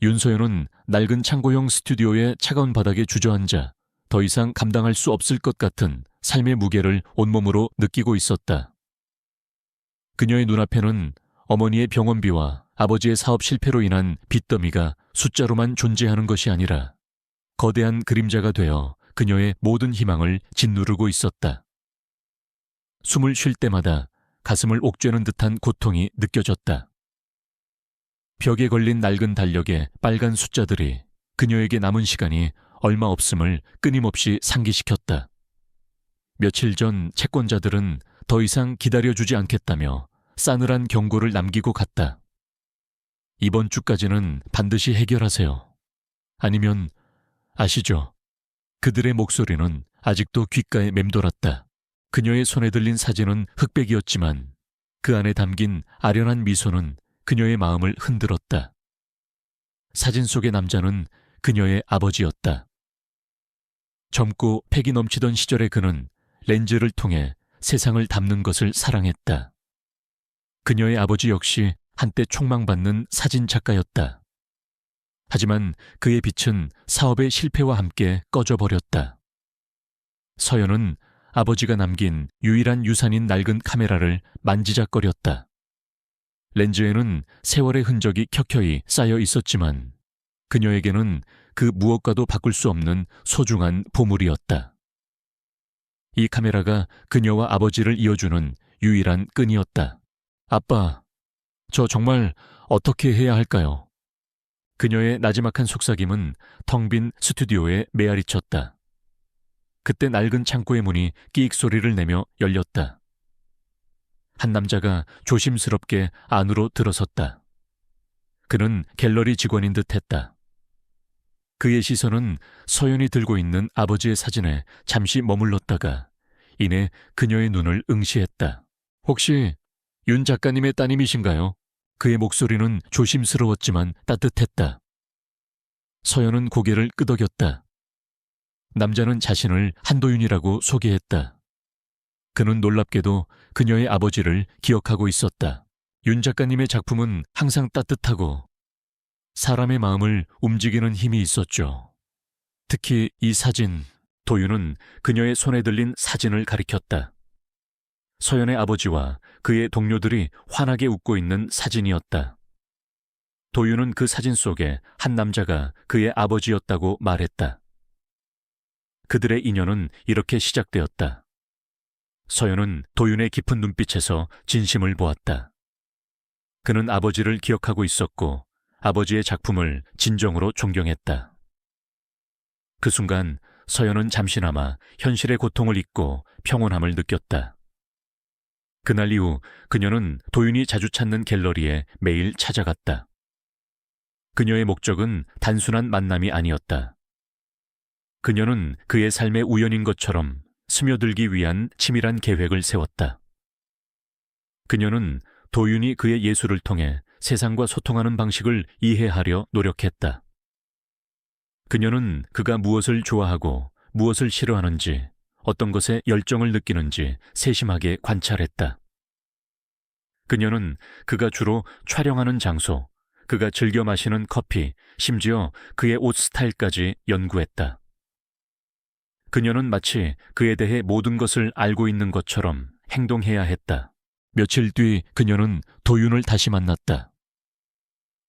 윤서연은 낡은 창고형 스튜디오의 차가운 바닥에 주저앉아 더 이상 감당할 수 없을 것 같은 삶의 무게를 온몸으로 느끼고 있었다. 그녀의 눈앞에는 어머니의 병원비와 아버지의 사업 실패로 인한 빚더미가 숫자로만 존재하는 것이 아니라 거대한 그림자가 되어 그녀의 모든 희망을 짓누르고 있었다. 숨을 쉴 때마다 가슴을 옥죄는 듯한 고통이 느껴졌다. 벽에 걸린 낡은 달력의 빨간 숫자들이 그녀에게 남은 시간이 얼마 없음을 끊임없이 상기시켰다. 며칠 전 채권자들은 더 이상 기다려주지 않겠다며 싸늘한 경고를 남기고 갔다. 이번 주까지는 반드시 해결하세요. 아니면 아시죠? 그들의 목소리는 아직도 귓가에 맴돌았다. 그녀의 손에 들린 사진은 흑백이었지만 그 안에 담긴 아련한 미소는 그녀의 마음을 흔들었다. 사진 속의 남자는 그녀의 아버지였다. 젊고 패기 넘치던 시절의 그는 렌즈를 통해 세상을 담는 것을 사랑했다. 그녀의 아버지 역시 한때 촉망받는 사진 작가였다. 하지만 그의 빛은 사업의 실패와 함께 꺼져버렸다. 서연은 아버지가 남긴 유일한 유산인 낡은 카메라를 만지작거렸다. 렌즈에는 세월의 흔적이 켜켜이 쌓여 있었지만 그녀에게는 그 무엇과도 바꿀 수 없는 소중한 보물이었다. 이 카메라가 그녀와 아버지를 이어주는 유일한 끈이었다. 아빠, 저 정말 어떻게 해야 할까요? 그녀의 나지막한 속삭임은 텅 빈 스튜디오에 메아리쳤다. 그때 낡은 창고의 문이 끼익 소리를 내며 열렸다. 한 남자가 조심스럽게 안으로 들어섰다. 그는 갤러리 직원인 듯 했다. 그의 시선은 서연이 들고 있는 아버지의 사진에 잠시 머물렀다가 이내 그녀의 눈을 응시했다. 혹시 윤 작가님의 따님이신가요? 그의 목소리는 조심스러웠지만 따뜻했다. 서연은 고개를 끄덕였다. 남자는 자신을 한도윤이라고 소개했다. 그는 놀랍게도 그녀의 아버지를 기억하고 있었다. 윤 작가님의 작품은 항상 따뜻하고 사람의 마음을 움직이는 힘이 있었죠. 특히 이 사진, 도윤은 그녀의 손에 들린 사진을 가리켰다. 서연의 아버지와 그의 동료들이 환하게 웃고 있는 사진이었다. 도윤은 그 사진 속에 한 남자가 그의 아버지였다고 말했다. 그들의 인연은 이렇게 시작되었다. 서연은 도윤의 깊은 눈빛에서 진심을 보았다. 그는 아버지를 기억하고 있었고 아버지의 작품을 진정으로 존경했다. 그 순간 서연은 잠시나마 현실의 고통을 잊고 평온함을 느꼈다. 그날 이후 그녀는 도윤이 자주 찾는 갤러리에 매일 찾아갔다. 그녀의 목적은 단순한 만남이 아니었다. 그녀는 그의 삶의 우연인 것처럼 스며들기 위한 치밀한 계획을 세웠다. 그녀는 도윤이 그의 예술을 통해 세상과 소통하는 방식을 이해하려 노력했다. 그녀는 그가 무엇을 좋아하고 무엇을 싫어하는지, 어떤 것에 열정을 느끼는지 세심하게 관찰했다. 그녀는 그가 주로 촬영하는 장소, 그가 즐겨 마시는 커피, 심지어 그의 옷 스타일까지 연구했다. 그녀는 마치 그에 대해 모든 것을 알고 있는 것처럼 행동해야 했다. 며칠 뒤 그녀는 도윤을 다시 만났다.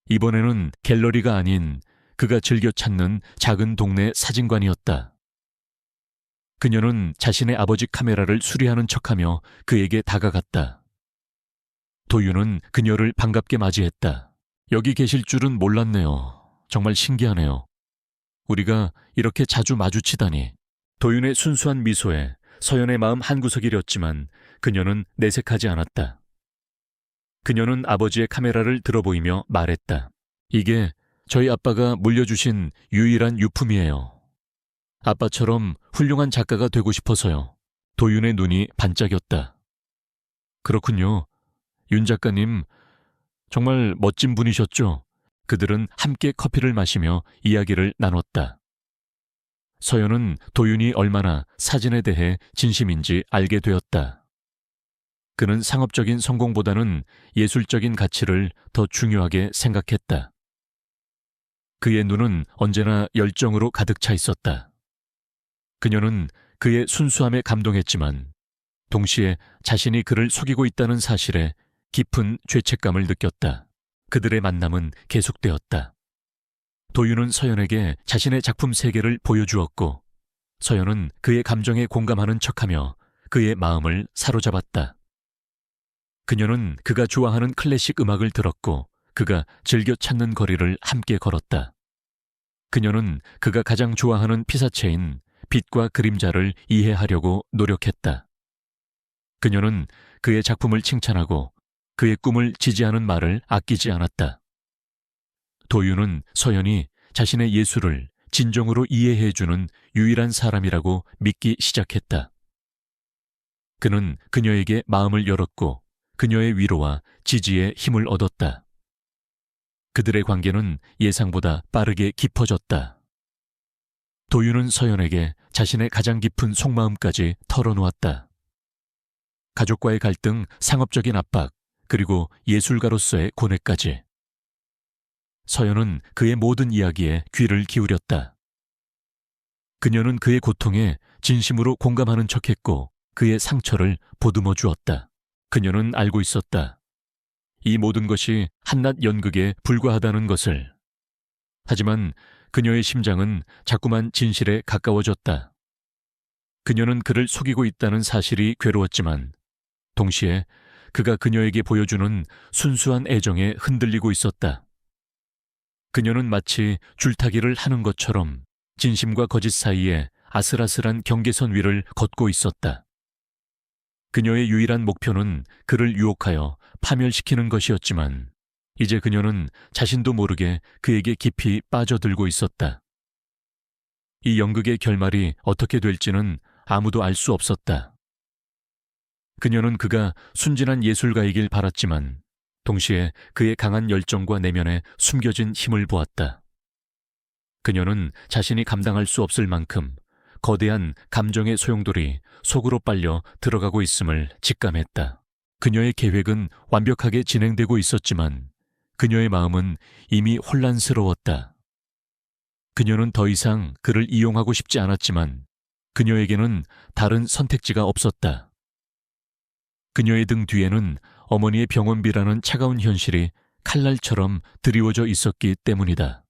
이번에는 갤러리가 아닌 그가 즐겨 찾는 작은 동네 사진관이었다. 그녀는 자신의 아버지 카메라를 수리하는 척하며 그에게 다가갔다. 도윤은 그녀를 반갑게 맞이했다. 여기 계실 줄은 몰랐네요. 정말 신기하네요. 우리가 이렇게 자주 마주치다니. 도윤의 순수한 미소에 서연의 마음 한구석이 렸지만 그녀는 내색하지 않았다. 그녀는 아버지의 카메라를 들어보이며 말했다. 이게 저희 아빠가 물려주신 유일한 유품이에요. 아빠처럼 훌륭한 작가가 되고 싶어서요. 도윤의 눈이 반짝였다. 그렇군요. 윤 작가님, 정말 멋진 분이셨죠? 그들은 함께 커피를 마시며 이야기를 나눴다. 서연은 도윤이 얼마나 사진에 대해 진심인지 알게 되었다. 그는 상업적인 성공보다는 예술적인 가치를 더 중요하게 생각했다. 그의 눈은 언제나 열정으로 가득 차 있었다. 그녀는 그의 순수함에 감동했지만 동시에 자신이 그를 속이고 있다는 사실에 깊은 죄책감을 느꼈다. 그들의 만남은 계속되었다. 도윤은 서연에게 자신의 작품 세계를 보여주었고 서연은 그의 감정에 공감하는 척하며 그의 마음을 사로잡았다. 그녀는 그가 좋아하는 클래식 음악을 들었고 그가 즐겨 찾는 거리를 함께 걸었다. 그녀는 그가 가장 좋아하는 피사체인 빛과 그림자를 이해하려고 노력했다. 그녀는 그의 작품을 칭찬하고 그의 꿈을 지지하는 말을 아끼지 않았다. 도윤은 서연이 자신의 예술을 진정으로 이해해주는 유일한 사람이라고 믿기 시작했다. 그는 그녀에게 마음을 열었고 그녀의 위로와 지지에 힘을 얻었다. 그들의 관계는 예상보다 빠르게 깊어졌다. 도윤은 서연에게 자신의 가장 깊은 속마음까지 털어놓았다. 가족과의 갈등, 상업적인 압박, 그리고 예술가로서의 고뇌까지. 서연은 그의 모든 이야기에 귀를 기울였다. 그녀는 그의 고통에 진심으로 공감하는 척했고 그의 상처를 보듬어 주었다. 그녀는 알고 있었다. 이 모든 것이 한낱 연극에 불과하다는 것을. 하지만 그녀의 심장은 자꾸만 진실에 가까워졌다. 그녀는 그를 속이고 있다는 사실이 괴로웠지만 동시에 그가 그녀에게 보여주는 순수한 애정에 흔들리고 있었다. 그녀는 마치 줄타기를 하는 것처럼 진심과 거짓 사이에 아슬아슬한 경계선 위를 걷고 있었다. 그녀의 유일한 목표는 그를 유혹하여 파멸시키는 것이었지만 이제 그녀는 자신도 모르게 그에게 깊이 빠져들고 있었다. 이 연극의 결말이 어떻게 될지는 아무도 알 수 없었다. 그녀는 그가 순진한 예술가이길 바랐지만 동시에 그의 강한 열정과 내면에 숨겨진 힘을 보았다. 그녀는 자신이 감당할 수 없을 만큼 거대한 감정의 소용돌이 속으로 빨려 들어가고 있음을 직감했다. 그녀의 계획은 완벽하게 진행되고 있었지만 그녀의 마음은 이미 혼란스러웠다. 그녀는 더 이상 그를 이용하고 싶지 않았지만 그녀에게는 다른 선택지가 없었다. 그녀의 등 뒤에는 어머니의 병원비라는 차가운 현실이 칼날처럼 드리워져 있었기 때문이다.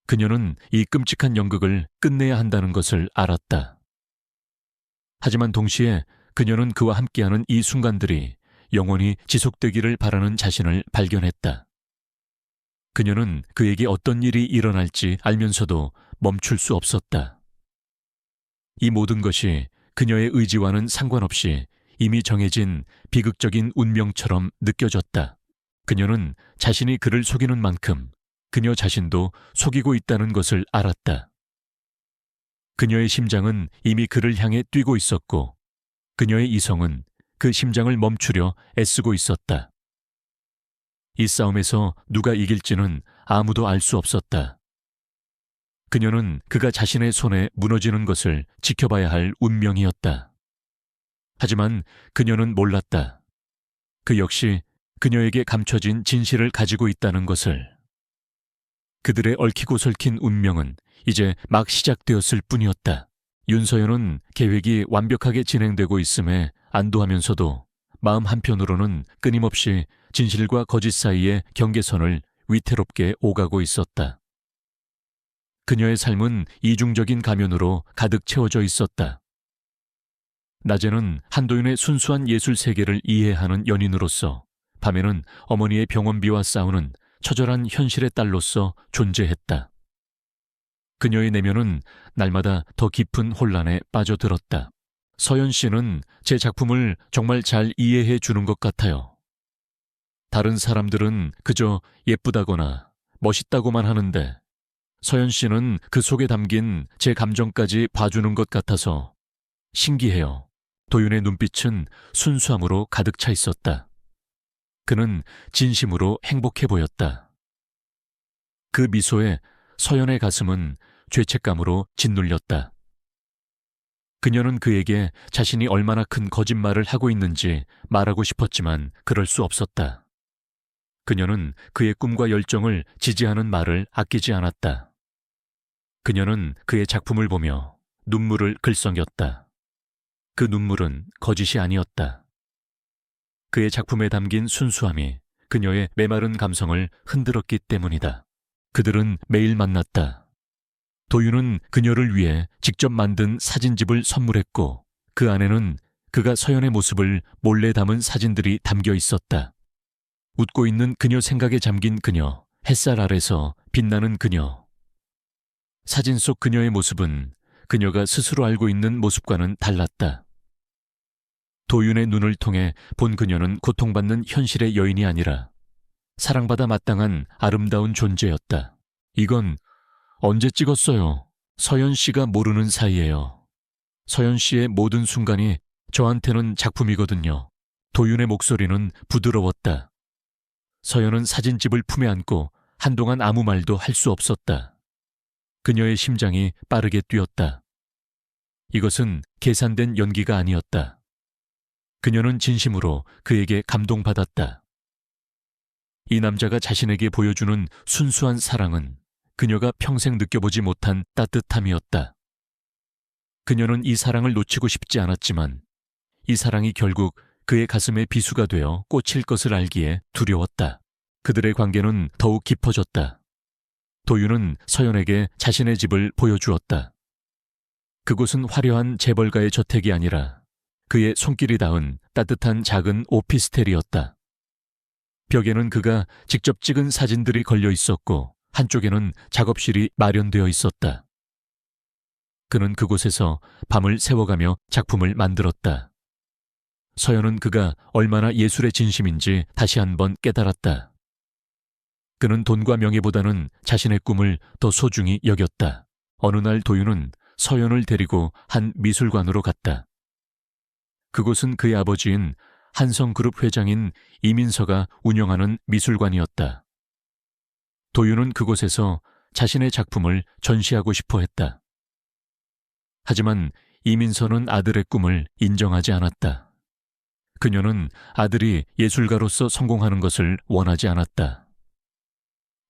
그녀는 이 끔찍한 연극을 끝내야 한다는 것을 알았다. 하지만 동시에 그녀는 그와 함께하는 이 순간들이 영원히 지속되기를 바라는 자신을 발견했다. 그녀는 그에게 어떤 일이 일어날지 알면서도 멈출 수 없었다. 이 모든 것이 그녀의 의지와는 상관없이 이미 정해진 비극적인 운명처럼 느껴졌다. 그녀는 자신이 그를 속이는 만큼 그녀 자신도 속이고 있다는 것을 알았다. 그녀의 심장은 이미 그를 향해 뛰고 있었고 그녀의 이성은 그 심장을 멈추려 애쓰고 있었다. 이 싸움에서 누가 이길지는 아무도 알 수 없었다. 그녀는 그가 자신의 손에 무너지는 것을 지켜봐야 할 운명이었다. 하지만 그녀는 몰랐다. 그 역시 그녀에게 감춰진 진실을 가지고 있다는 것을. 그들의 얽히고 설킨 운명은 이제 막 시작되었을 뿐이었다. 윤서연은 계획이 완벽하게 진행되고 있음에 안도하면서도 마음 한편으로는 끊임없이 진실과 거짓 사이의 경계선을 위태롭게 오가고 있었다. 그녀의 삶은 이중적인 가면으로 가득 채워져 있었다. 낮에는 한도윤의 순수한 예술 세계를 이해하는 연인으로서, 밤에는 어머니의 병원비와 싸우는 처절한 현실의 딸로서 존재했다. 그녀의 내면은 날마다 더 깊은 혼란에 빠져들었다. 서연 씨는 제 작품을 정말 잘 이해해 주는 것 같아요. 다른 사람들은 그저 예쁘다거나 멋있다고만 하는데 서연 씨는 그 속에 담긴 제 감정까지 봐주는 것 같아서 신기해요. 도윤의 눈빛은 순수함으로 가득 차 있었다. 그는 진심으로 행복해 보였다. 그 미소에 서연의 가슴은 죄책감으로 짓눌렸다. 그녀는 그에게 자신이 얼마나 큰 거짓말을 하고 있는지 말하고 싶었지만 그럴 수 없었다. 그녀는 그의 꿈과 열정을 지지하는 말을 아끼지 않았다. 그녀는 그의 작품을 보며 눈물을 글썽였다. 그 눈물은 거짓이 아니었다. 그의 작품에 담긴 순수함이 그녀의 메마른 감성을 흔들었기 때문이다. 그들은 매일 만났다. 도윤은 그녀를 위해 직접 만든 사진집을 선물했고 그 안에는 그가 서연의 모습을 몰래 담은 사진들이 담겨 있었다. 웃고 있는 그녀 생각에 잠긴 그녀, 햇살 아래서 빛나는 그녀. 사진 속 그녀의 모습은 그녀가 스스로 알고 있는 모습과는 달랐다. 도윤의 눈을 통해 본 그녀는 고통받는 현실의 여인이 아니라 사랑받아 마땅한 아름다운 존재였다. 이건 언제 찍었어요? 서연 씨가 모르는 사이예요. 서연 씨의 모든 순간이 저한테는 작품이거든요. 도윤의 목소리는 부드러웠다. 서연은 사진집을 품에 안고 한동안 아무 말도 할 수 없었다. 그녀의 심장이 빠르게 뛰었다. 이것은 계산된 연기가 아니었다. 그녀는 진심으로 그에게 감동받았다. 이 남자가 자신에게 보여주는 순수한 사랑은 그녀가 평생 느껴보지 못한 따뜻함이었다. 그녀는 이 사랑을 놓치고 싶지 않았지만 이 사랑이 결국 그의 가슴에 비수가 되어 꽂힐 것을 알기에 두려웠다. 그들의 관계는 더욱 깊어졌다. 도윤은 서연에게 자신의 집을 보여주었다. 그곳은 화려한 재벌가의 저택이 아니라 그의 손길이 닿은 따뜻한 작은 오피스텔이었다. 벽에는 그가 직접 찍은 사진들이 걸려 있었고 한쪽에는 작업실이 마련되어 있었다. 그는 그곳에서 밤을 새워가며 작품을 만들었다. 서연은 그가 얼마나 예술의 진심인지 다시 한번 깨달았다. 그는 돈과 명예보다는 자신의 꿈을 더 소중히 여겼다. 어느 날 도윤은 서연을 데리고 한 미술관으로 갔다. 그곳은 그의 아버지인 한성그룹 회장인 이민서가 운영하는 미술관이었다. 도윤은 그곳에서 자신의 작품을 전시하고 싶어 했다. 하지만 이민서는 아들의 꿈을 인정하지 않았다. 그녀는 아들이 예술가로서 성공하는 것을 원하지 않았다.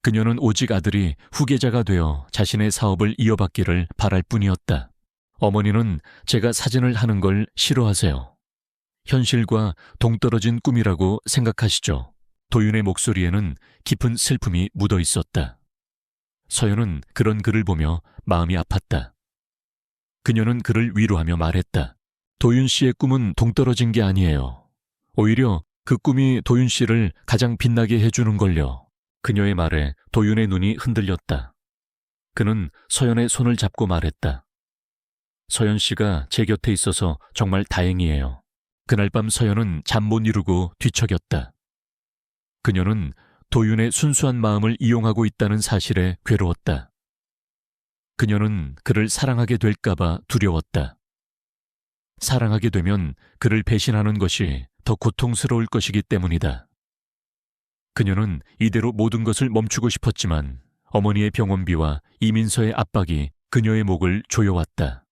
그녀는 오직 아들이 후계자가 되어 자신의 사업을 이어받기를 바랄 뿐이었다. 어머니는 제가 사진을 하는 걸 싫어하세요. 현실과 동떨어진 꿈이라고 생각하시죠? 도윤의 목소리에는 깊은 슬픔이 묻어 있었다. 서연은 그런 그를 보며 마음이 아팠다. 그녀는 그를 위로하며 말했다. 도윤 씨의 꿈은 동떨어진 게 아니에요. 오히려 그 꿈이 도윤 씨를 가장 빛나게 해주는 걸요. 그녀의 말에 도윤의 눈이 흔들렸다. 그는 서연의 손을 잡고 말했다. 서연 씨가 제 곁에 있어서 정말 다행이에요. 그날 밤 서연은 잠 못 이루고 뒤척였다. 그녀는 도윤의 순수한 마음을 이용하고 있다는 사실에 괴로웠다. 그녀는 그를 사랑하게 될까봐 두려웠다. 사랑하게 되면 그를 배신하는 것이 더 고통스러울 것이기 때문이다. 그녀는 이대로 모든 것을 멈추고 싶었지만 어머니의 병원비와 이민서의 압박이 그녀의 목을 조여왔다.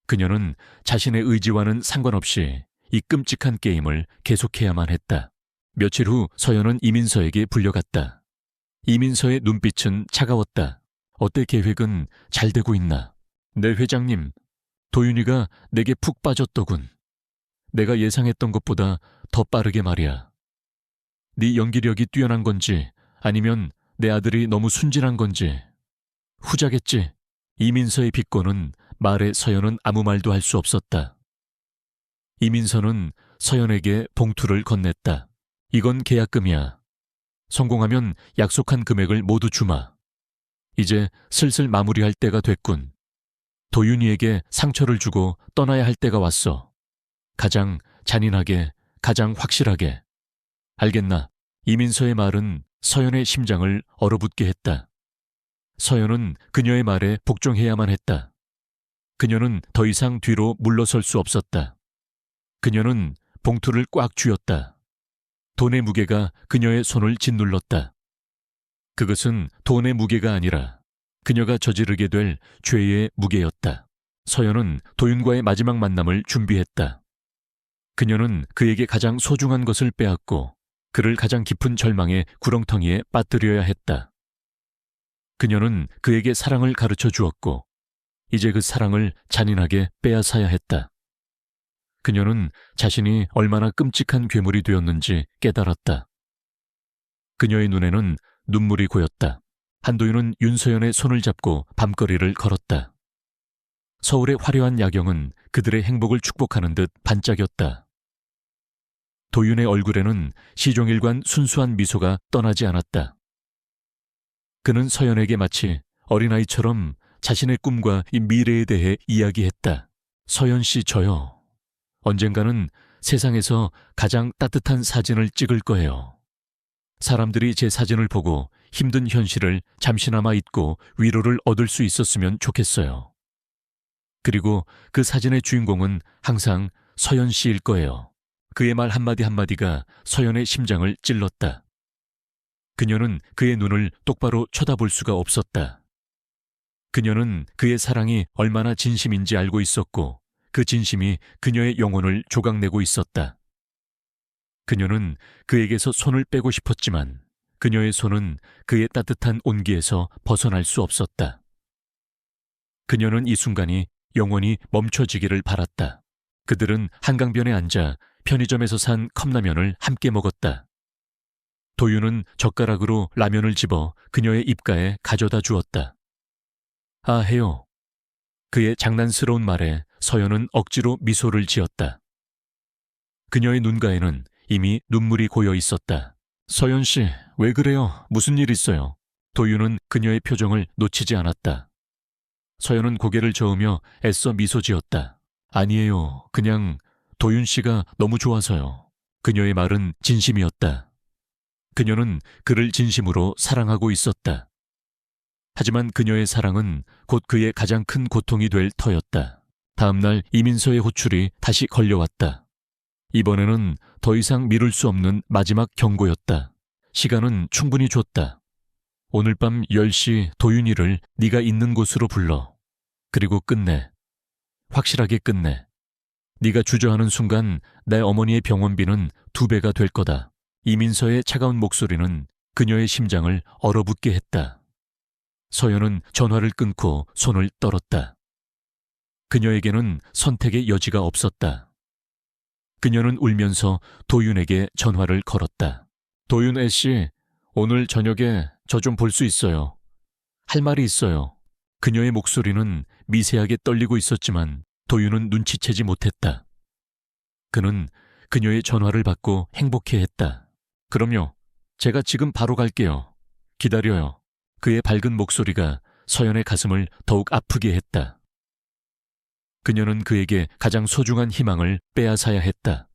그녀는 자신의 의지와는 상관없이 이 끔찍한 게임을 계속해야만 했다. 며칠 후 서연은 이민서에게 불려갔다. 이민서의 눈빛은 차가웠다. 어때 계획은 잘 되고 있나? 네 회장님, 도윤이가 내게 푹 빠졌더군. 내가 예상했던 것보다 더 빠르게 말이야. 네 연기력이 뛰어난 건지 아니면 내 아들이 너무 순진한 건지. 후자겠지. 이민서의 비꼬는 말에 서연은 아무 말도 할 수 없었다. 이민서는 서연에게 봉투를 건넸다. 이건 계약금이야. 성공하면 약속한 금액을 모두 주마. 이제 슬슬 마무리할 때가 됐군. 도윤이에게 상처를 주고 떠나야 할 때가 왔어. 가장 잔인하게, 가장 확실하게. 알겠나? 이민서의 말은 서연의 심장을 얼어붙게 했다. 서연은 그녀의 말에 복종해야만 했다. 그녀는 더 이상 뒤로 물러설 수 없었다. 그녀는 봉투를 꽉 쥐었다. 돈의 무게가 그녀의 손을 짓눌렀다. 그것은 돈의 무게가 아니라 그녀가 저지르게 될 죄의 무게였다. 서연은 도윤과의 마지막 만남을 준비했다. 그녀는 그에게 가장 소중한 것을 빼앗고 그를 가장 깊은 절망의 구렁텅이에 빠뜨려야 했다. 그녀는 그에게 사랑을 가르쳐 주었고 이제 그 사랑을 잔인하게 빼앗아야 했다. 그녀는 자신이 얼마나 끔찍한 괴물이 되었는지 깨달았다. 그녀의 눈에는 눈물이 고였다. 한도윤은 윤서연의 손을 잡고 밤거리를 걸었다. 서울의 화려한 야경은 그들의 행복을 축복하는 듯 반짝였다. 도윤의 얼굴에는 시종일관 순수한 미소가 떠나지 않았다. 그는 서연에게 마치 어린아이처럼 자신의 꿈과 이 미래에 대해 이야기했다. 서연 씨, 저요. 언젠가는 세상에서 가장 따뜻한 사진을 찍을 거예요. 사람들이 제 사진을 보고 힘든 현실을 잠시나마 잊고 위로를 얻을 수 있었으면 좋겠어요. 그리고 그 사진의 주인공은 항상 서연 씨일 거예요. 그의 말 한마디 한마디가 서연의 심장을 찔렀다. 그녀는 그의 눈을 똑바로 쳐다볼 수가 없었다. 그녀는 그의 사랑이 얼마나 진심인지 알고 있었고 그 진심이 그녀의 영혼을 조각내고 있었다. 그녀는 그에게서 손을 빼고 싶었지만 그녀의 손은 그의 따뜻한 온기에서 벗어날 수 없었다. 그녀는 이 순간이 영원히 멈춰지기를 바랐다. 그들은 한강변에 앉아 편의점에서 산 컵라면을 함께 먹었다. 도윤은 젓가락으로 라면을 집어 그녀의 입가에 가져다 주었다. 아, 해요. 그의 장난스러운 말에 서연은 억지로 미소를 지었다. 그녀의 눈가에는 이미 눈물이 고여 있었다. 서연 씨, 왜 그래요? 무슨 일 있어요? 도윤은 그녀의 표정을 놓치지 않았다. 서연은 고개를 저으며 애써 미소 지었다. 아니에요. 그냥 도윤 씨가 너무 좋아서요. 그녀의 말은 진심이었다. 그녀는 그를 진심으로 사랑하고 있었다. 하지만 그녀의 사랑은 곧 그의 가장 큰 고통이 될 터였다. 다음 날 이민서의 호출이 다시 걸려왔다. 이번에는 더 이상 미룰 수 없는 마지막 경고였다. 시간은 충분히 줬다. 오늘 밤 10시 도윤이를 네가 있는 곳으로 불러. 그리고 끝내. 확실하게 끝내. 네가 주저하는 순간 내 어머니의 병원비는 2배가 될 거다. 이민서의 차가운 목소리는 그녀의 심장을 얼어붙게 했다. 서연은 전화를 끊고 손을 떨었다. 그녀에게는 선택의 여지가 없었다. 그녀는 울면서 도윤에게 전화를 걸었다. 도윤 애씨, 오늘 저녁에 저 좀 볼 수 있어요. 할 말이 있어요. 그녀의 목소리는 미세하게 떨리고 있었지만 도윤은 눈치채지 못했다. 그는 그녀의 전화를 받고 행복해했다. 그럼요. 제가 지금 바로 갈게요. 기다려요. 그의 밝은 목소리가 서연의 가슴을 더욱 아프게 했다. 그녀는 그에게 가장 소중한 희망을 빼앗아야 했다.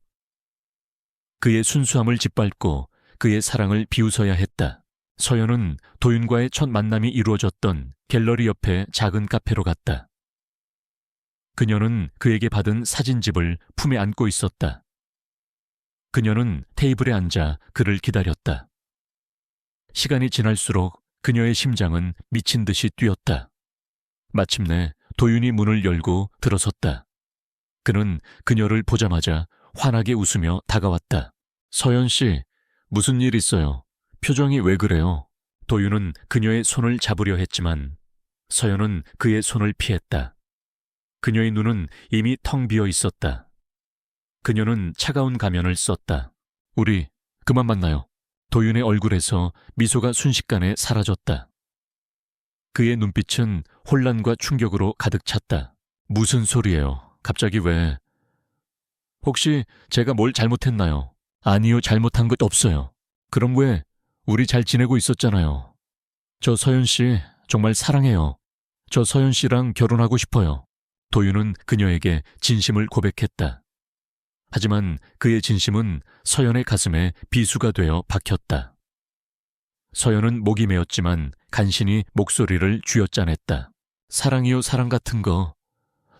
그의 순수함을 짓밟고 그의 사랑을 비웃어야 했다. 서연은 도윤과의 첫 만남이 이루어졌던 갤러리 옆의 작은 카페로 갔다. 그녀는 그에게 받은 사진집을 품에 안고 있었다. 그녀는 테이블에 앉아 그를 기다렸다. 시간이 지날수록 그녀의 심장은 미친 듯이 뛰었다. 마침내 도윤이 문을 열고 들어섰다. 그는 그녀를 보자마자 환하게 웃으며 다가왔다. 서연 씨, 무슨 일 있어요? 표정이 왜 그래요? 도윤은 그녀의 손을 잡으려 했지만 서연은 그의 손을 피했다. 그녀의 눈은 이미 텅 비어 있었다. 그녀는 차가운 가면을 썼다. 우리 그만 만나요. 도윤의 얼굴에서 미소가 순식간에 사라졌다. 그의 눈빛은 혼란과 충격으로 가득 찼다. 무슨 소리예요? 갑자기 왜? 혹시 제가 뭘 잘못했나요? 아니요, 잘못한 것 없어요. 그럼 왜? 우리 잘 지내고 있었잖아요. 저 서연 씨 정말 사랑해요. 저 서연 씨랑 결혼하고 싶어요. 도윤은 그녀에게 진심을 고백했다. 하지만 그의 진심은 서연의 가슴에 비수가 되어 박혔다. 서연은 목이 메었지만 간신히 목소리를 쥐어짜냈다. 사랑이요, 사랑 같은 거.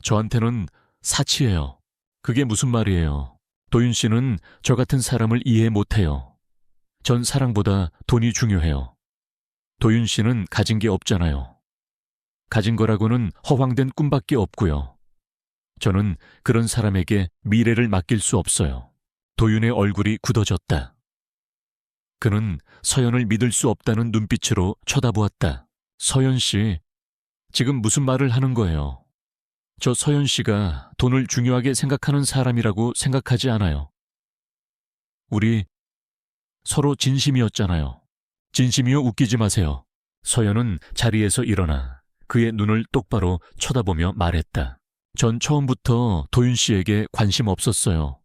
저한테는 사치예요. 그게 무슨 말이에요? 도윤 씨는 저 같은 사람을 이해 못해요. 전 사랑보다 돈이 중요해요. 도윤 씨는 가진 게 없잖아요. 가진 거라고는 허황된 꿈밖에 없고요. 저는 그런 사람에게 미래를 맡길 수 없어요. 도윤의 얼굴이 굳어졌다. 그는 서연을 믿을 수 없다는 눈빛으로 쳐다보았다. 서연 씨, 지금 무슨 말을 하는 거예요? 저 서연 씨가 돈을 중요하게 생각하는 사람이라고 생각하지 않아요. 우리 서로 진심이었잖아요. 진심이요, 웃기지 마세요. 서연은 자리에서 일어나 그의 눈을 똑바로 쳐다보며 말했다. 전 처음부터 도윤 씨에게 관심 없었어요.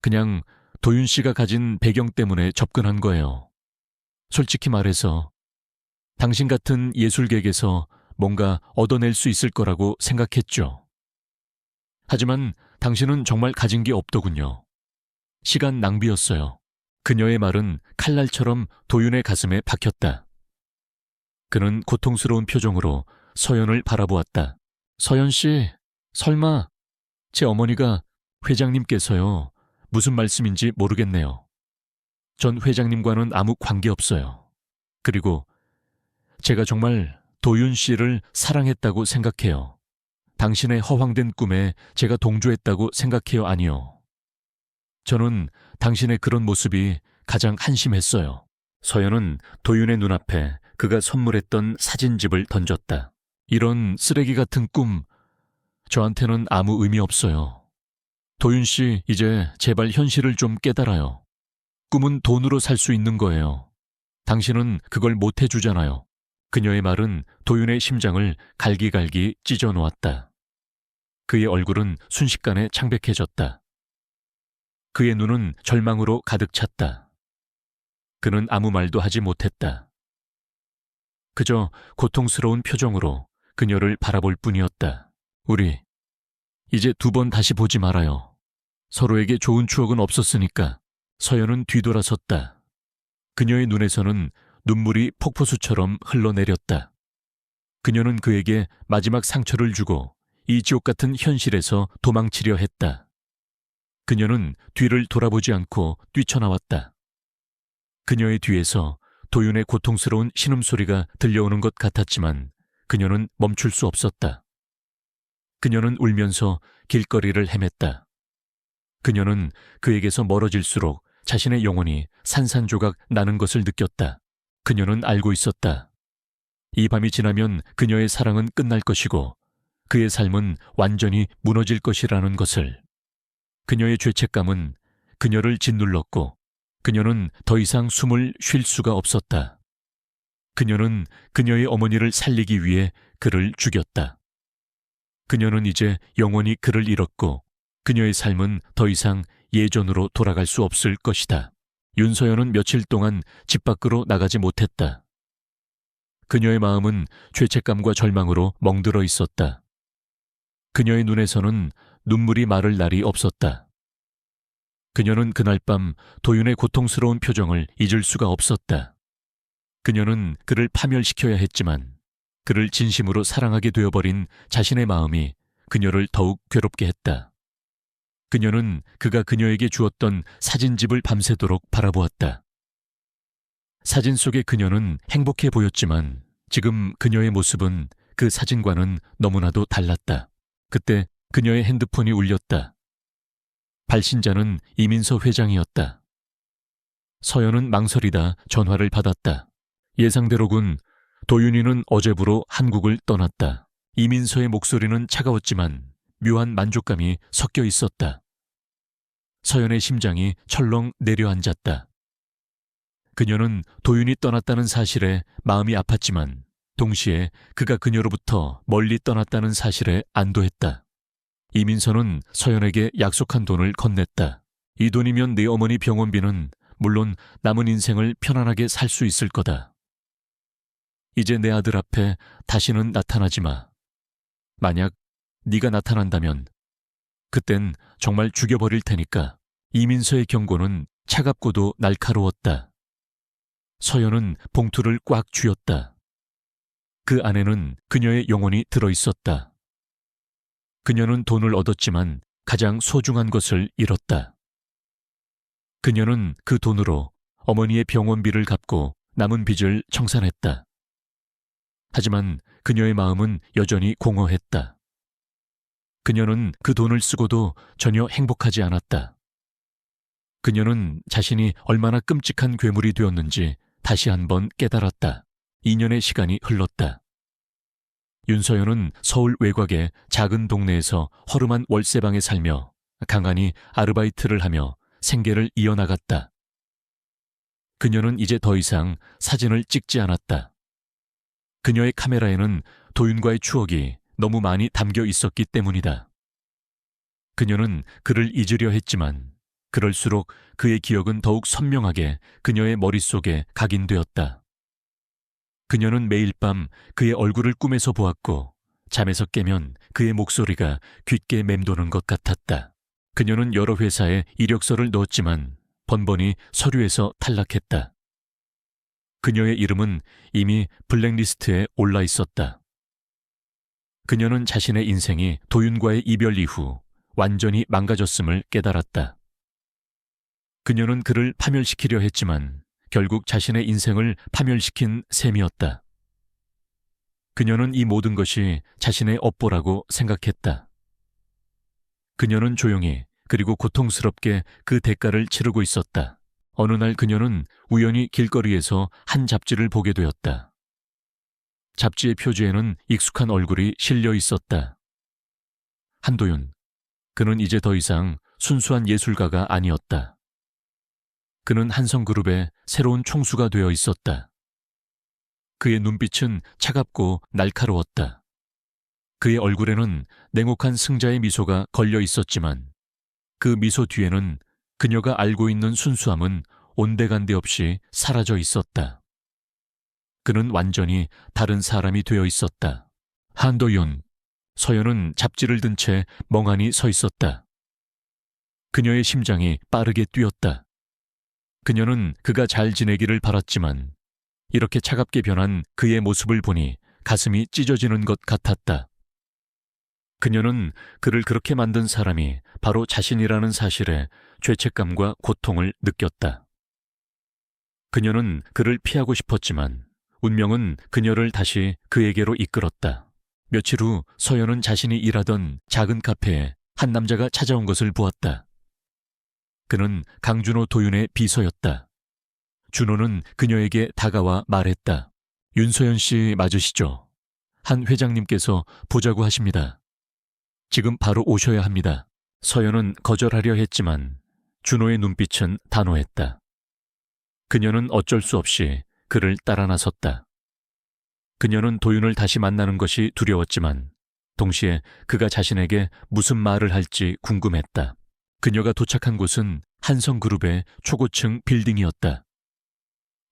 그냥 도윤 씨가 가진 배경 때문에 접근한 거예요. 솔직히 말해서 당신 같은 예술객에서 뭔가 얻어낼 수 있을 거라고 생각했죠. 하지만 당신은 정말 가진 게 없더군요. 시간 낭비였어요. 그녀의 말은 칼날처럼 도윤의 가슴에 박혔다. 그는 고통스러운 표정으로 서연을 바라보았다. 서연 씨, 설마 제 어머니가 회장님께서요. 무슨 말씀인지 모르겠네요. 전 회장님과는 아무 관계없어요. 그리고 제가 정말 도윤 씨를 사랑했다고 생각해요. 당신의 허황된 꿈에 제가 동조했다고 생각해요, 아니요. 저는 당신의 그런 모습이 가장 한심했어요. 서연은 도윤의 눈앞에 그가 선물했던 사진집을 던졌다. 이런 쓰레기 같은 꿈, 저한테는 아무 의미 없어요. 도윤 씨, 이제 제발 현실을 좀 깨달아요. 꿈은 돈으로 살 수 있는 거예요. 당신은 그걸 못 해주잖아요. 그녀의 말은 도윤의 심장을 갈기갈기 찢어 놓았다. 그의 얼굴은 순식간에 창백해졌다. 그의 눈은 절망으로 가득 찼다. 그는 아무 말도 하지 못했다. 그저 고통스러운 표정으로 그녀를 바라볼 뿐이었다. 우리 이제 두 번 다시 보지 말아요. 서로에게 좋은 추억은 없었으니까. 서연은 뒤돌아섰다. 그녀의 눈에서는 눈물이 폭포수처럼 흘러내렸다. 그녀는 그에게 마지막 상처를 주고 이 지옥 같은 현실에서 도망치려 했다. 그녀는 뒤를 돌아보지 않고 뛰쳐나왔다. 그녀의 뒤에서 도윤의 고통스러운 신음소리가 들려오는 것 같았지만 그녀는 멈출 수 없었다. 그녀는 울면서 길거리를 헤맸다. 그녀는 그에게서 멀어질수록 자신의 영혼이 산산조각 나는 것을 느꼈다. 그녀는 알고 있었다. 이 밤이 지나면 그녀의 사랑은 끝날 것이고 그의 삶은 완전히 무너질 것이라는 것을. 그녀의 죄책감은 그녀를 짓눌렀고 그녀는 더 이상 숨을 쉴 수가 없었다. 그녀는 그녀의 어머니를 살리기 위해 그를 죽였다. 그녀는 이제 영원히 그를 잃었고 그녀의 삶은 더 이상 예전으로 돌아갈 수 없을 것이다. 윤서연은 며칠 동안 집 밖으로 나가지 못했다. 그녀의 마음은 죄책감과 절망으로 멍들어 있었다. 그녀의 눈에서는 눈물이 마를 날이 없었다. 그녀는 그날 밤 도윤의 고통스러운 표정을 잊을 수가 없었다. 그녀는 그를 파멸시켜야 했지만 그를 진심으로 사랑하게 되어버린 자신의 마음이 그녀를 더욱 괴롭게 했다. 그녀는 그가 그녀에게 주었던 사진집을 밤새도록 바라보았다. 사진 속의 그녀는 행복해 보였지만 지금 그녀의 모습은 그 사진과는 너무나도 달랐다. 그때 그녀의 핸드폰이 울렸다. 발신자는 이민서 회장이었다. 서연은 망설이다 전화를 받았다. 예상대로군. 도윤이는 어제부로 한국을 떠났다. 이민서의 목소리는 차가웠지만 묘한 만족감이 섞여 있었다. 서연의 심장이 철렁 내려앉았다. 그녀는 도윤이 떠났다는 사실에 마음이 아팠지만 동시에 그가 그녀로부터 멀리 떠났다는 사실에 안도했다. 이민서는 서연에게 약속한 돈을 건넸다. 이 돈이면 네 어머니 병원비는 물론 남은 인생을 편안하게 살 수 있을 거다. 이제 내 아들 앞에 다시는 나타나지 마. 만약 네가 나타난다면 그땐 정말 죽여버릴 테니까. 이민서의 경고는 차갑고도 날카로웠다. 서연은 봉투를 꽉 쥐었다. 그 안에는 그녀의 영혼이 들어있었다. 그녀는 돈을 얻었지만 가장 소중한 것을 잃었다. 그녀는 그 돈으로 어머니의 병원비를 갚고 남은 빚을 청산했다. 하지만 그녀의 마음은 여전히 공허했다. 그녀는 그 돈을 쓰고도 전혀 행복하지 않았다. 그녀는 자신이 얼마나 끔찍한 괴물이 되었는지 다시 한번 깨달았다. 2년의 시간이 흘렀다. 윤서연은 서울 외곽의 작은 동네에서 허름한 월세방에 살며 간간히 아르바이트를 하며 생계를 이어나갔다. 그녀는 이제 더 이상 사진을 찍지 않았다. 그녀의 카메라에는 도윤과의 추억이 너무 많이 담겨 있었기 때문이다. 그녀는 그를 잊으려 했지만 그럴수록 그의 기억은 더욱 선명하게 그녀의 머릿속에 각인되었다. 그녀는 매일 밤 그의 얼굴을 꿈에서 보았고 잠에서 깨면 그의 목소리가 귓게 맴도는 것 같았다. 그녀는 여러 회사에 이력서를 넣었지만 번번이 서류에서 탈락했다. 그녀의 이름은 이미 블랙리스트에 올라 있었다. 그녀는 자신의 인생이 도윤과의 이별 이후 완전히 망가졌음을 깨달았다. 그녀는 그를 파멸시키려 했지만 결국 자신의 인생을 파멸시킨 셈이었다. 그녀는 이 모든 것이 자신의 업보라고 생각했다. 그녀는 조용히 그리고 고통스럽게 그 대가를 치르고 있었다. 어느 날 그녀는 우연히 길거리에서 한 잡지를 보게 되었다. 잡지의 표지에는 익숙한 얼굴이 실려 있었다. 한도윤. 그는 이제 더 이상 순수한 예술가가 아니었다. 그는 한성그룹의 새로운 총수가 되어 있었다. 그의 눈빛은 차갑고 날카로웠다. 그의 얼굴에는 냉혹한 승자의 미소가 걸려 있었지만 그 미소 뒤에는 그녀가 알고 있는 순수함은 온데간데 없이 사라져 있었다. 그는 완전히 다른 사람이 되어 있었다. 한도윤. 서연은 잡지를 든 채 멍하니 서 있었다. 그녀의 심장이 빠르게 뛰었다. 그녀는 그가 잘 지내기를 바랐지만 이렇게 차갑게 변한 그의 모습을 보니 가슴이 찢어지는 것 같았다. 그녀는 그를 그렇게 만든 사람이 바로 자신이라는 사실에 죄책감과 고통을 느꼈다. 그녀는 그를 피하고 싶었지만 운명은 그녀를 다시 그에게로 이끌었다. 며칠 후 서연은 자신이 일하던 작은 카페에 한 남자가 찾아온 것을 보았다. 그는 강준호 도윤의 비서였다. 준호는 그녀에게 다가와 말했다. 윤서연 씨 맞으시죠? 한 회장님께서 보자고 하십니다. 지금 바로 오셔야 합니다. 서연은 거절하려 했지만 준호의 눈빛은 단호했다. 그녀는 어쩔 수 없이 그를 따라 나섰다. 그녀는 도윤을 다시 만나는 것이 두려웠지만 동시에 그가 자신에게 무슨 말을 할지 궁금했다. 그녀가 도착한 곳은 한성그룹의 초고층 빌딩이었다.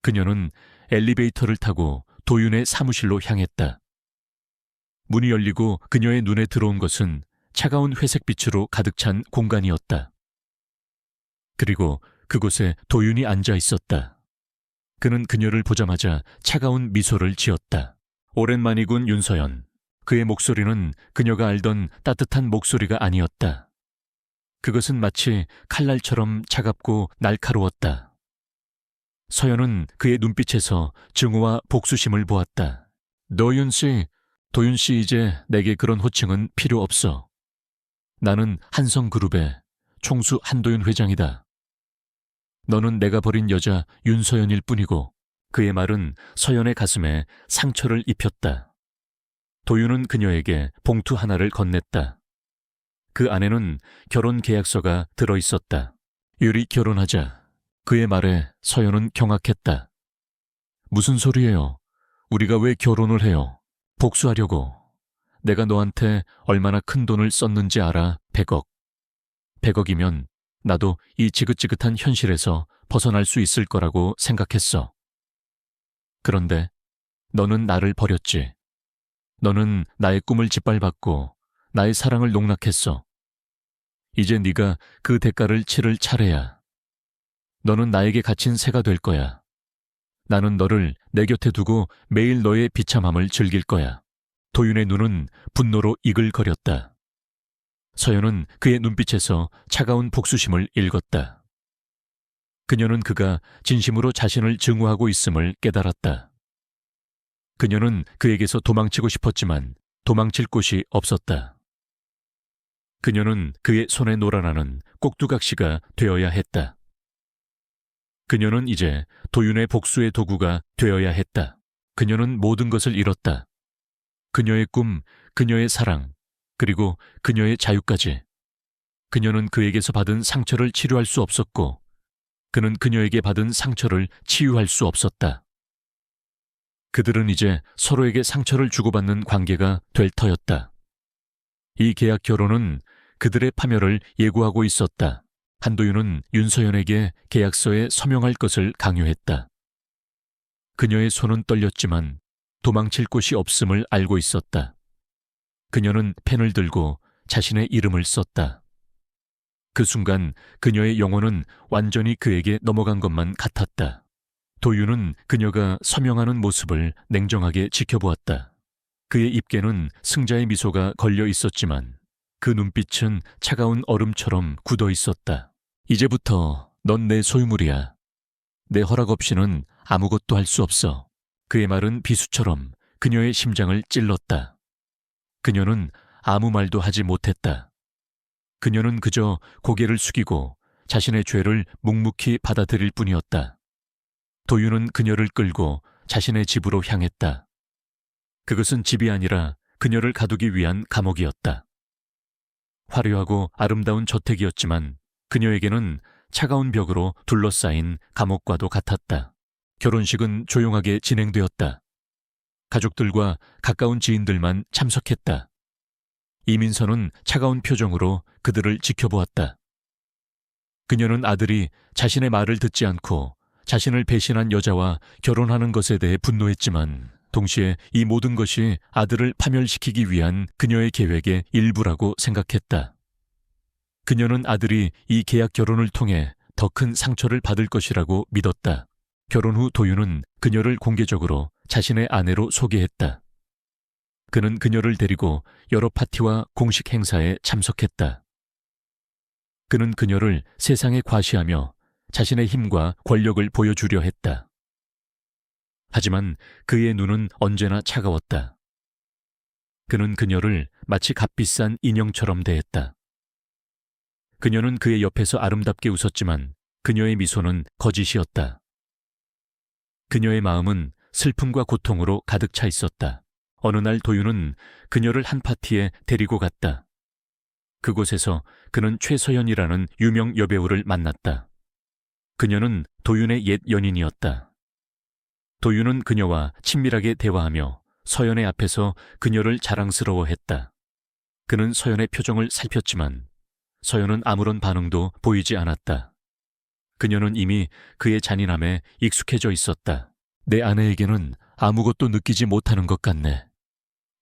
그녀는 엘리베이터를 타고 도윤의 사무실로 향했다. 문이 열리고 그녀의 눈에 들어온 것은 차가운 회색빛으로 가득 찬 공간이었다. 그리고 그곳에 도윤이 앉아 있었다. 그는 그녀를 보자마자 차가운 미소를 지었다. 오랜만이군 윤서연. 그의 목소리는 그녀가 알던 따뜻한 목소리가 아니었다. 그것은 마치 칼날처럼 차갑고 날카로웠다. 서연은 그의 눈빛에서 증오와 복수심을 보았다. 도윤 씨 이제 내게 그런 호칭은 필요 없어. 나는 한성그룹의 총수 한도윤 회장이다. 너는 내가 버린 여자 윤서연일 뿐이고. 그의 말은 서연의 가슴에 상처를 입혔다. 도윤은 그녀에게 봉투 하나를 건넸다. 그 안에는 결혼 계약서가 들어있었다. 유리 결혼하자. 그의 말에 서연은 경악했다. 무슨 소리예요? 우리가 왜 결혼을 해요? 복수하려고. 내가 너한테 얼마나 큰 돈을 썼는지 알아? 100억. 100억이면 나도 이 지긋지긋한 현실에서 벗어날 수 있을 거라고 생각했어. 그런데 너는 나를 버렸지. 너는 나의 꿈을 짓밟았고 나의 사랑을 농락했어. 이제 네가 그 대가를 치를 차례야. 너는 나에게 갇힌 새가 될 거야. 나는 너를 내 곁에 두고 매일 너의 비참함을 즐길 거야. 도윤의 눈은 분노로 이글거렸다. 서연은 그의 눈빛에서 차가운 복수심을 읽었다. 그녀는 그가 진심으로 자신을 증오하고 있음을 깨달았다. 그녀는 그에게서 도망치고 싶었지만 도망칠 곳이 없었다. 그녀는 그의 손에 놀아나는 꼭두각시가 되어야 했다. 그녀는 이제 도윤의 복수의 도구가 되어야 했다. 그녀는 모든 것을 잃었다. 그녀의 꿈, 그녀의 사랑, 그리고 그녀의 자유까지. 그녀는 그에게서 받은 상처를 치료할 수 없었고, 그는 그녀에게 받은 상처를 치유할 수 없었다. 그들은 이제 서로에게 상처를 주고받는 관계가 될 터였다. 이 계약 결혼은 그들의 파멸을 예고하고 있었다. 한도윤은 윤서연에게 계약서에 서명할 것을 강요했다. 그녀의 손은 떨렸지만 도망칠 곳이 없음을 알고 있었다. 그녀는 펜을 들고 자신의 이름을 썼다. 그 순간 그녀의 영혼은 완전히 그에게 넘어간 것만 같았다. 도윤은 그녀가 서명하는 모습을 냉정하게 지켜보았다. 그의 입계는 승자의 미소가 걸려 있었지만 그 눈빛은 차가운 얼음처럼 굳어 있었다. 이제부터 넌 내 소유물이야. 내 허락 없이는 아무것도 할 수 없어. 그의 말은 비수처럼 그녀의 심장을 찔렀다. 그녀는 아무 말도 하지 못했다. 그녀는 그저 고개를 숙이고 자신의 죄를 묵묵히 받아들일 뿐이었다. 도윤은 그녀를 끌고 자신의 집으로 향했다. 그것은 집이 아니라 그녀를 가두기 위한 감옥이었다. 화려하고 아름다운 저택이었지만 그녀에게는 차가운 벽으로 둘러싸인 감옥과도 같았다. 결혼식은 조용하게 진행되었다. 가족들과 가까운 지인들만 참석했다. 이민서는 차가운 표정으로 그들을 지켜보았다. 그녀는 아들이 자신의 말을 듣지 않고 자신을 배신한 여자와 결혼하는 것에 대해 분노했지만 동시에 이 모든 것이 아들을 파멸시키기 위한 그녀의 계획의 일부라고 생각했다. 그녀는 아들이 이 계약 결혼을 통해 더 큰 상처를 받을 것이라고 믿었다. 결혼 후 도윤은 그녀를 공개적으로 자신의 아내로 소개했다. 그는 그녀를 데리고 여러 파티와 공식 행사에 참석했다. 그는 그녀를 세상에 과시하며 자신의 힘과 권력을 보여주려 했다. 하지만 그의 눈은 언제나 차가웠다. 그는 그녀를 마치 값비싼 인형처럼 대했다. 그녀는 그의 옆에서 아름답게 웃었지만 그녀의 미소는 거짓이었다. 그녀의 마음은 슬픔과 고통으로 가득 차 있었다. 어느 날 도윤은 그녀를 한 파티에 데리고 갔다. 그곳에서 그는 최서연이라는 유명 여배우를 만났다. 그녀는 도윤의 옛 연인이었다. 도윤은 그녀와 친밀하게 대화하며 서연의 앞에서 그녀를 자랑스러워했다. 그는 서연의 표정을 살폈지만 서연은 아무런 반응도 보이지 않았다. 그녀는 이미 그의 잔인함에 익숙해져 있었다. 내 아내에게는 아무것도 느끼지 못하는 것 같네.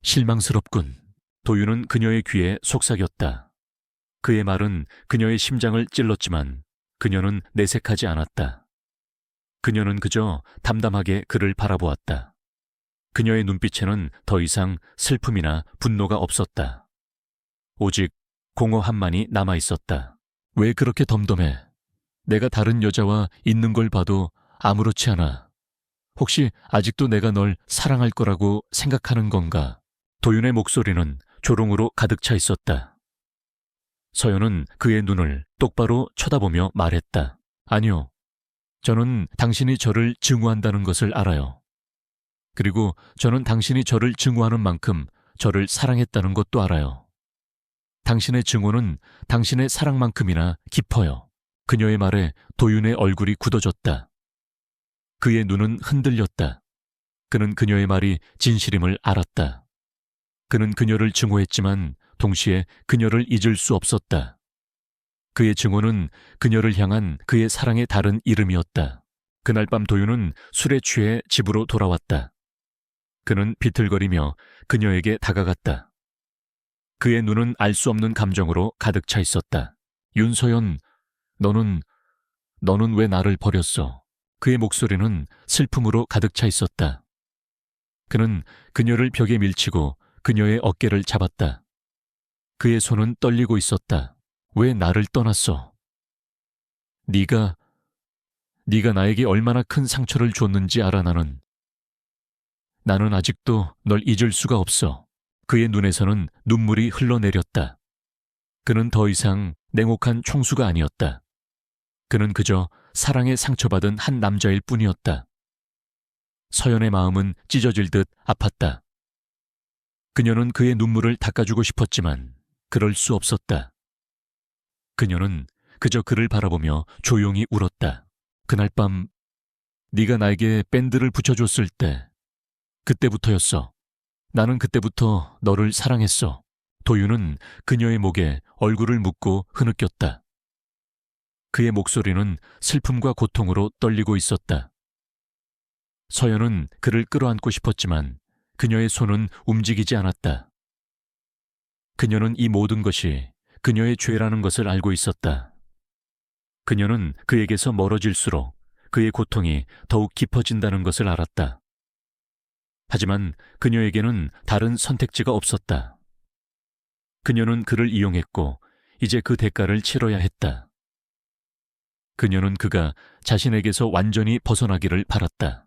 실망스럽군. 도윤은 그녀의 귀에 속삭였다. 그의 말은 그녀의 심장을 찔렀지만 그녀는 내색하지 않았다. 그녀는 그저 담담하게 그를 바라보았다. 그녀의 눈빛에는 더 이상 슬픔이나 분노가 없었다. 오직 공허함만이 남아있었다. 왜 그렇게 덤덤해? 내가 다른 여자와 있는 걸 봐도 아무렇지 않아. 혹시 아직도 내가 널 사랑할 거라고 생각하는 건가? 도윤의 목소리는 조롱으로 가득 차 있었다. 서연은 그의 눈을 똑바로 쳐다보며 말했다. 아니요. 저는 당신이 저를 증오한다는 것을 알아요. 그리고 저는 당신이 저를 증오하는 만큼 저를 사랑했다는 것도 알아요. 당신의 증오는 당신의 사랑만큼이나 깊어요. 그녀의 말에 도윤의 얼굴이 굳어졌다. 그의 눈은 흔들렸다. 그는 그녀의 말이 진실임을 알았다. 그는 그녀를 증오했지만 동시에 그녀를 잊을 수 없었다. 그의 증오는 그녀를 향한 그의 사랑의 다른 이름이었다. 그날 밤 도윤은 술에 취해 집으로 돌아왔다. 그는 비틀거리며 그녀에게 다가갔다. 그의 눈은 알 수 없는 감정으로 가득 차 있었다. 윤서연, 너는 왜 나를 버렸어? 그의 목소리는 슬픔으로 가득 차 있었다. 그는 그녀를 벽에 밀치고 그녀의 어깨를 잡았다. 그의 손은 떨리고 있었다. 왜 나를 떠났어? 네가 나에게 얼마나 큰 상처를 줬는지 알아. 나는 아직도 널 잊을 수가 없어. 그의 눈에서는 눈물이 흘러내렸다. 그는 더 이상 냉혹한 총수가 아니었다. 그는 그저 사랑에 상처받은 한 남자일 뿐이었다. 서연의 마음은 찢어질 듯 아팠다. 그녀는 그의 눈물을 닦아주고 싶었지만 그럴 수 없었다. 그녀는 그저 그를 바라보며 조용히 울었다. 그날 밤 네가 나에게 밴드를 붙여줬을 때 그때부터였어. 나는 그때부터 너를 사랑했어. 도윤은 그녀의 목에 얼굴을 묻고 흐느꼈다. 그의 목소리는 슬픔과 고통으로 떨리고 있었다. 서연은 그를 끌어안고 싶었지만 그녀의 손은 움직이지 않았다. 그녀는 이 모든 것이 그녀의 죄라는 것을 알고 있었다. 그녀는 그에게서 멀어질수록 그의 고통이 더욱 깊어진다는 것을 알았다. 하지만 그녀에게는 다른 선택지가 없었다. 그녀는 그를 이용했고 이제 그 대가를 치러야 했다. 그녀는 그가 자신에게서 완전히 벗어나기를 바랐다.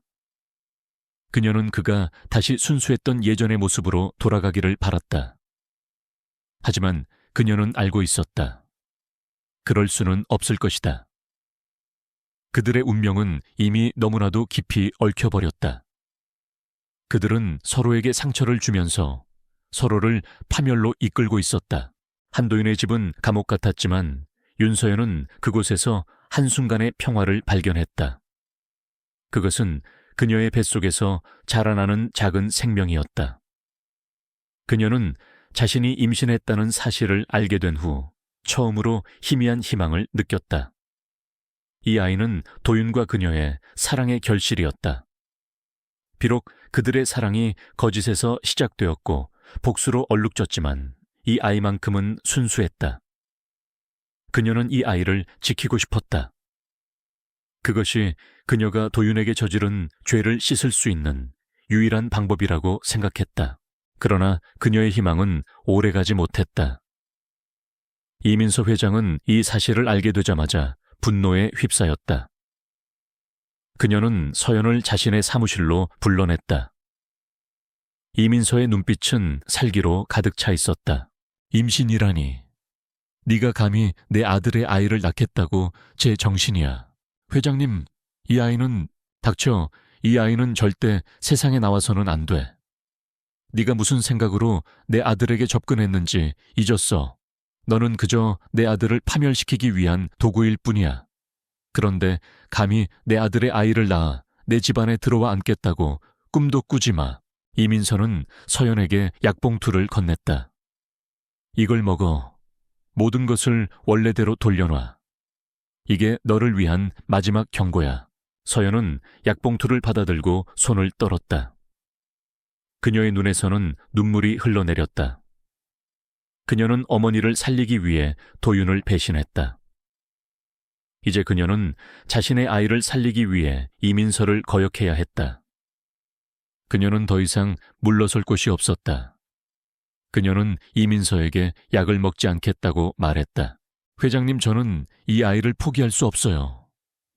그녀는 그가 다시 순수했던 예전의 모습으로 돌아가기를 바랐다. 하지만 그녀는 알고 있었다. 그럴 수는 없을 것이다. 그들의 운명은 이미 너무나도 깊이 얽혀버렸다. 그들은 서로에게 상처를 주면서 서로를 파멸로 이끌고 있었다. 한도윤의 집은 감옥 같았지만 윤서연은 그곳에서 한순간의 평화를 발견했다. 그것은 그녀의 뱃속에서 자라나는 작은 생명이었다. 그녀는 자신이 임신했다는 사실을 알게 된 후 처음으로 희미한 희망을 느꼈다. 이 아이는 도윤과 그녀의 사랑의 결실이었다. 비록 그들의 사랑이 거짓에서 시작되었고 복수로 얼룩졌지만 이 아이만큼은 순수했다. 그녀는 이 아이를 지키고 싶었다. 그것이 그녀가 도윤에게 저지른 죄를 씻을 수 있는 유일한 방법이라고 생각했다. 그러나 그녀의 희망은 오래가지 못했다. 이민서 회장은 이 사실을 알게 되자마자 분노에 휩싸였다. 그녀는 서연을 자신의 사무실로 불러냈다. 이민서의 눈빛은 살기로 가득 차 있었다. 임신이라니. 네가 감히 내 아들의 아이를 낳겠다고 제 정신이야. 회장님, 이 아이는 닥쳐. 이 아이는 절대 세상에 나와서는 안 돼. 네가 무슨 생각으로 내 아들에게 접근했는지 잊었어. 너는 그저 내 아들을 파멸시키기 위한 도구일 뿐이야. 그런데 감히 내 아들의 아이를 낳아 내 집안에 들어와 앉겠다고 꿈도 꾸지 마. 이민서는 서연에게 약봉투를 건넸다. 이걸 먹어. 모든 것을 원래대로 돌려놔. 이게 너를 위한 마지막 경고야. 서연은 약봉투를 받아들고 손을 떨었다. 그녀의 눈에서는 눈물이 흘러내렸다. 그녀는 어머니를 살리기 위해 도윤을 배신했다. 이제 그녀는 자신의 아이를 살리기 위해 이민서를 거역해야 했다. 그녀는 더 이상 물러설 곳이 없었다. 그녀는 이민서에게 약을 먹지 않겠다고 말했다. 회장님, 저는 이 아이를 포기할 수 없어요.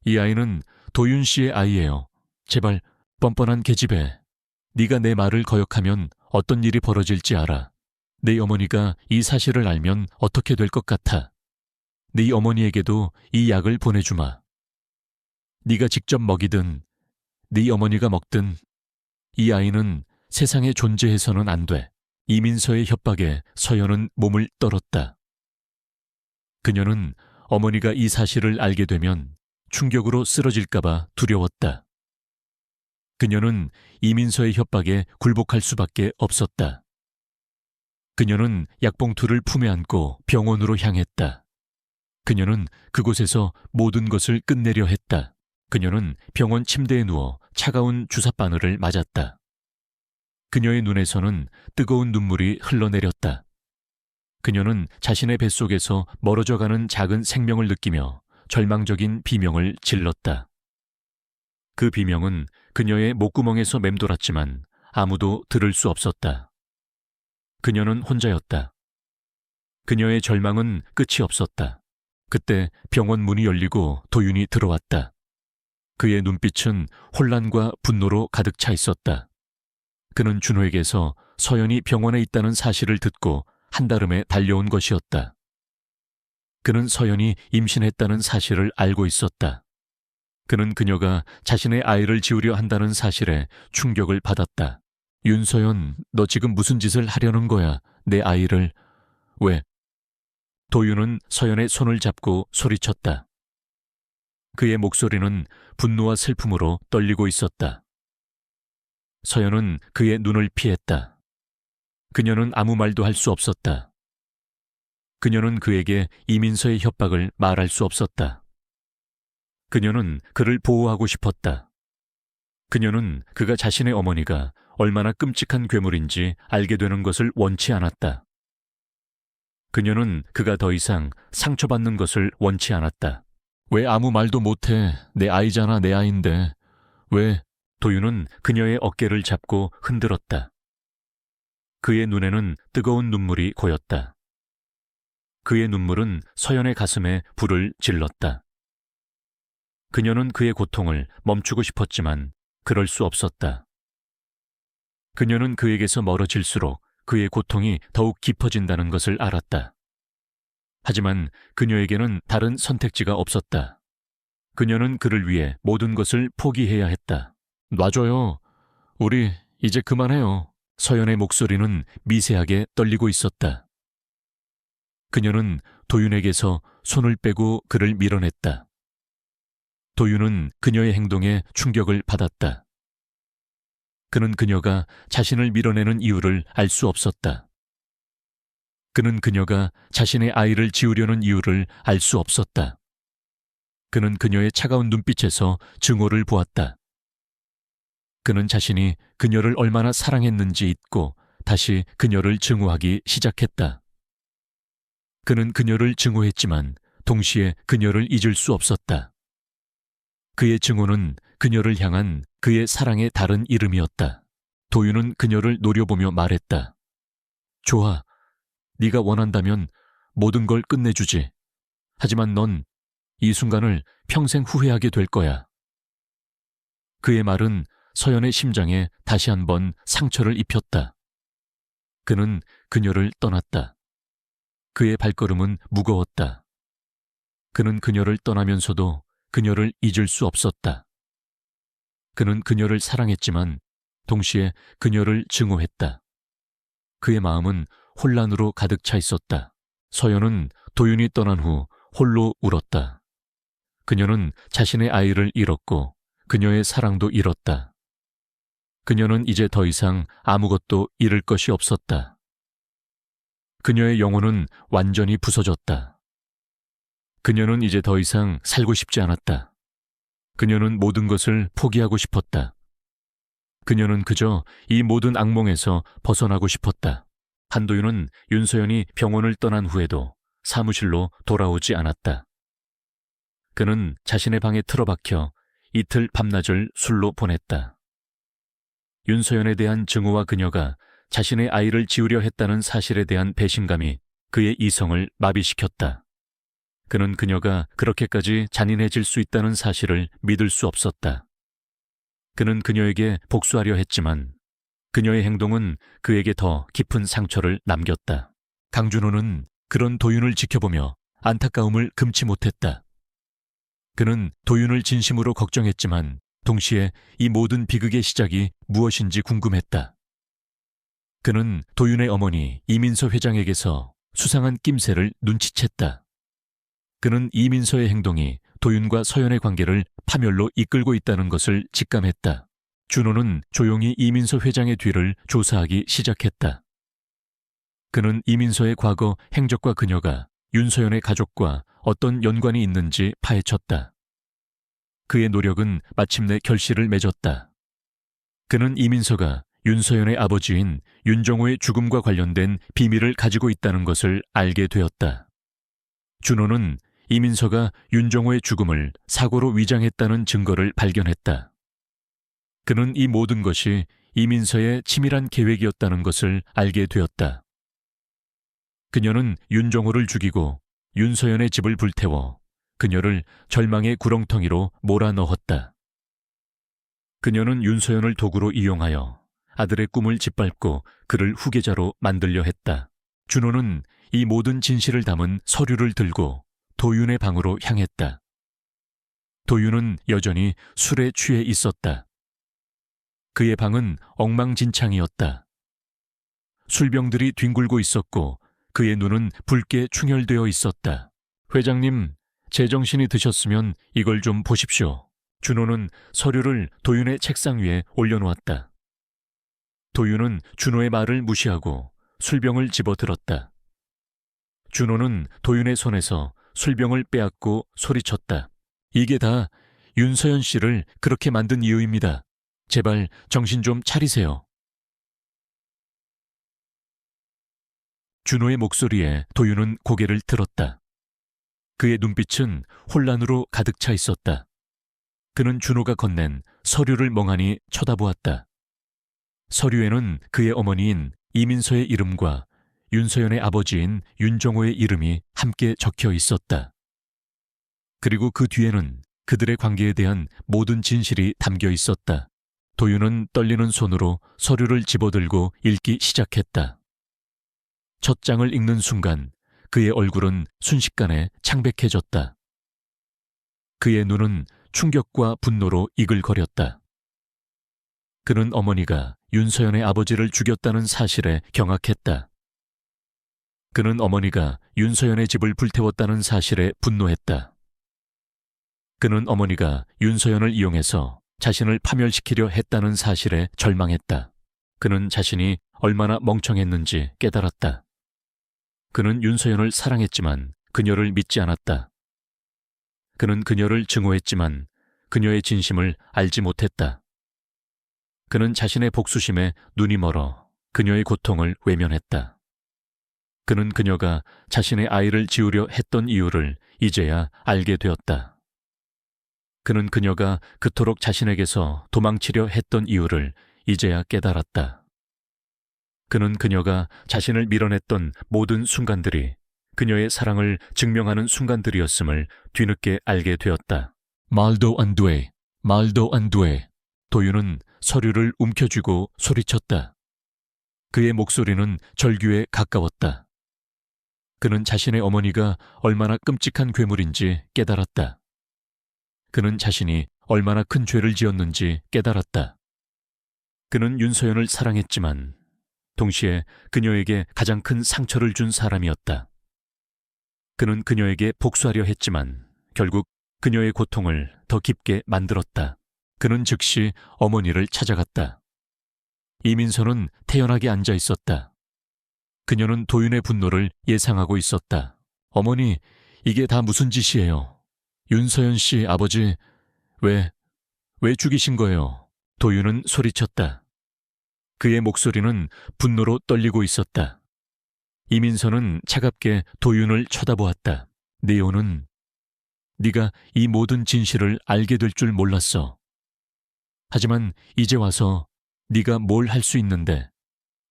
이 아이는 도윤 씨의 아이예요. 제발 뻔뻔한 계집애. 네가 내 말을 거역하면 어떤 일이 벌어질지 알아. 네 어머니가 이 사실을 알면 어떻게 될 것 같아. 네 어머니에게도 이 약을 보내주마. 네가 직접 먹이든 네 어머니가 먹든 이 아이는 세상에 존재해서는 안 돼. 이민서의 협박에 서연은 몸을 떨었다. 그녀는 어머니가 이 사실을 알게 되면 충격으로 쓰러질까봐 두려웠다. 그녀는 이민서의 협박에 굴복할 수밖에 없었다. 그녀는 약봉투를 품에 안고 병원으로 향했다. 그녀는 그곳에서 모든 것을 끝내려 했다. 그녀는 병원 침대에 누워 차가운 주사바늘을 맞았다. 그녀의 눈에서는 뜨거운 눈물이 흘러내렸다. 그녀는 자신의 뱃속에서 멀어져가는 작은 생명을 느끼며 절망적인 비명을 질렀다. 그 비명은 그녀의 목구멍에서 맴돌았지만 아무도 들을 수 없었다. 그녀는 혼자였다. 그녀의 절망은 끝이 없었다. 그때 병원 문이 열리고 도윤이 들어왔다. 그의 눈빛은 혼란과 분노로 가득 차 있었다. 그는 준호에게서 서연이 병원에 있다는 사실을 듣고 한달음에 달려온 것이었다. 그는 서연이 임신했다는 사실을 알고 있었다. 그는 그녀가 자신의 아이를 지우려 한다는 사실에 충격을 받았다. 윤서연, 너 지금 무슨 짓을 하려는 거야? 내 아이를. 왜? 도윤은 서연의 손을 잡고 소리쳤다. 그의 목소리는 분노와 슬픔으로 떨리고 있었다. 서연은 그의 눈을 피했다. 그녀는 아무 말도 할 수 없었다. 그녀는 그에게 이민서의 협박을 말할 수 없었다. 그녀는 그를 보호하고 싶었다. 그녀는 그가 자신의 어머니가 얼마나 끔찍한 괴물인지 알게 되는 것을 원치 않았다. 그녀는 그가 더 이상 상처받는 것을 원치 않았다. 왜 아무 말도 못해? 내 아이잖아, 내 아이인데. 왜? 도윤은 그녀의 어깨를 잡고 흔들었다. 그의 눈에는 뜨거운 눈물이 고였다. 그의 눈물은 서연의 가슴에 불을 질렀다. 그녀는 그의 고통을 멈추고 싶었지만 그럴 수 없었다. 그녀는 그에게서 멀어질수록 그의 고통이 더욱 깊어진다는 것을 알았다. 하지만 그녀에게는 다른 선택지가 없었다. 그녀는 그를 위해 모든 것을 포기해야 했다. 놔줘요. 우리 이제 그만해요. 서연의 목소리는 미세하게 떨리고 있었다. 그녀는 도윤에게서 손을 빼고 그를 밀어냈다. 도윤은 그녀의 행동에 충격을 받았다. 그는 그녀가 자신을 밀어내는 이유를 알 수 없었다. 그는 그녀가 자신의 아이를 지우려는 이유를 알 수 없었다. 그는 그녀의 차가운 눈빛에서 증오를 보았다. 그는 자신이 그녀를 얼마나 사랑했는지 잊고 다시 그녀를 증오하기 시작했다. 그는 그녀를 증오했지만 동시에 그녀를 잊을 수 없었다. 그의 증오는 그녀를 향한 그의 사랑의 다른 이름이었다. 도윤은 그녀를 노려보며 말했다. 좋아. 네가 원한다면 모든 걸 끝내주지. 하지만 넌 이 순간을 평생 후회하게 될 거야. 그의 말은 서연의 심장에 다시 한번 상처를 입혔다. 그는 그녀를 떠났다. 그의 발걸음은 무거웠다. 그는 그녀를 떠나면서도 그녀를 잊을 수 없었다. 그는 그녀를 사랑했지만 동시에 그녀를 증오했다. 그의 마음은 혼란으로 가득 차 있었다. 서연은 도윤이 떠난 후 홀로 울었다. 그녀는 자신의 아이를 잃었고 그녀의 사랑도 잃었다. 그녀는 이제 더 이상 아무것도 잃을 것이 없었다. 그녀의 영혼은 완전히 부서졌다. 그녀는 이제 더 이상 살고 싶지 않았다. 그녀는 모든 것을 포기하고 싶었다. 그녀는 그저 이 모든 악몽에서 벗어나고 싶었다. 한도윤은 윤서연이 병원을 떠난 후에도 사무실로 돌아오지 않았다. 그는 자신의 방에 틀어박혀 이틀 밤낮을 술로 보냈다. 윤서연에 대한 증오와 그녀가 자신의 아이를 지우려 했다는 사실에 대한 배신감이 그의 이성을 마비시켰다. 그는 그녀가 그렇게까지 잔인해질 수 있다는 사실을 믿을 수 없었다. 그는 그녀에게 복수하려 했지만 그녀의 행동은 그에게 더 깊은 상처를 남겼다. 강준호는 그런 도윤을 지켜보며 안타까움을 금치 못했다. 그는 도윤을 진심으로 걱정했지만 동시에 이 모든 비극의 시작이 무엇인지 궁금했다. 그는 도윤의 어머니 이민서 회장에게서 수상한 낌새를 눈치챘다. 그는 이민서의 행동이 도윤과 서연의 관계를 파멸로 이끌고 있다는 것을 직감했다. 준호는 조용히 이민서 회장의 뒤를 조사하기 시작했다. 그는 이민서의 과거 행적과 그녀가 윤서연의 가족과 어떤 연관이 있는지 파헤쳤다. 그의 노력은 마침내 결실을 맺었다. 그는 이민서가 윤서연의 아버지인 윤정호의 죽음과 관련된 비밀을 가지고 있다는 것을 알게 되었다. 준호는 이민서가 윤정호의 죽음을 사고로 위장했다는 증거를 발견했다. 그는 이 모든 것이 이민서의 치밀한 계획이었다는 것을 알게 되었다. 그녀는 윤정호를 죽이고 윤서연의 집을 불태워 그녀를 절망의 구렁텅이로 몰아넣었다. 그녀는 윤서연을 도구로 이용하여 아들의 꿈을 짓밟고 그를 후계자로 만들려 했다. 준호는 이 모든 진실을 담은 서류를 들고 도윤의 방으로 향했다. 도윤은 여전히 술에 취해 있었다. 그의 방은 엉망진창이었다. 술병들이 뒹굴고 있었고 그의 눈은 붉게 충혈되어 있었다. 회장님, 제정신이 드셨으면 이걸 좀 보십시오. 준호는 서류를 도윤의 책상 위에 올려놓았다. 도윤은 준호의 말을 무시하고 술병을 집어들었다. 준호는 도윤의 손에서 술병을 빼앗고 소리쳤다. 이게 다 윤서연 씨를 그렇게 만든 이유입니다. 제발 정신 좀 차리세요. 준호의 목소리에 도윤은 고개를 들었다. 그의 눈빛은 혼란으로 가득 차 있었다. 그는 준호가 건넨 서류를 멍하니 쳐다보았다. 서류에는 그의 어머니인 이민서의 이름과 윤서연의 아버지인 윤정호의 이름이 함께 적혀 있었다. 그리고 그 뒤에는 그들의 관계에 대한 모든 진실이 담겨 있었다. 도윤은 떨리는 손으로 서류를 집어들고 읽기 시작했다. 첫 장을 읽는 순간 그의 얼굴은 순식간에 창백해졌다. 그의 눈은 충격과 분노로 이글거렸다. 그는 어머니가 윤서연의 아버지를 죽였다는 사실에 경악했다. 그는 어머니가 윤서연의 집을 불태웠다는 사실에 분노했다. 그는 어머니가 윤서연을 이용해서 자신을 파멸시키려 했다는 사실에 절망했다. 그는 자신이 얼마나 멍청했는지 깨달았다. 그는 윤서연을 사랑했지만 그녀를 믿지 않았다. 그는 그녀를 증오했지만 그녀의 진심을 알지 못했다. 그는 자신의 복수심에 눈이 멀어 그녀의 고통을 외면했다. 그는 그녀가 자신의 아이를 지우려 했던 이유를 이제야 알게 되었다. 그는 그녀가 그토록 자신에게서 도망치려 했던 이유를 이제야 깨달았다. 그는 그녀가 자신을 밀어냈던 모든 순간들이 그녀의 사랑을 증명하는 순간들이었음을 뒤늦게 알게 되었다. 말도 안 돼, 말도 안 돼. 도윤은 서류를 움켜쥐고 소리쳤다. 그의 목소리는 절규에 가까웠다. 그는 자신의 어머니가 얼마나 끔찍한 괴물인지 깨달았다. 그는 자신이 얼마나 큰 죄를 지었는지 깨달았다. 그는 윤서연을 사랑했지만 동시에 그녀에게 가장 큰 상처를 준 사람이었다. 그는 그녀에게 복수하려 했지만 결국 그녀의 고통을 더 깊게 만들었다. 그는 즉시 어머니를 찾아갔다. 이민서는 태연하게 앉아 있었다. 그녀는 도윤의 분노를 예상하고 있었다. 어머니, 이게 다 무슨 짓이에요? 윤서연 씨 아버지, 왜 죽이신 거예요? 도윤은 소리쳤다. 그의 목소리는 분노로 떨리고 있었다. 이민서는 차갑게 도윤을 쳐다보았다. 네오는 네가 이 모든 진실을 알게 될 줄 몰랐어. 하지만 이제 와서 네가 뭘 할 수 있는데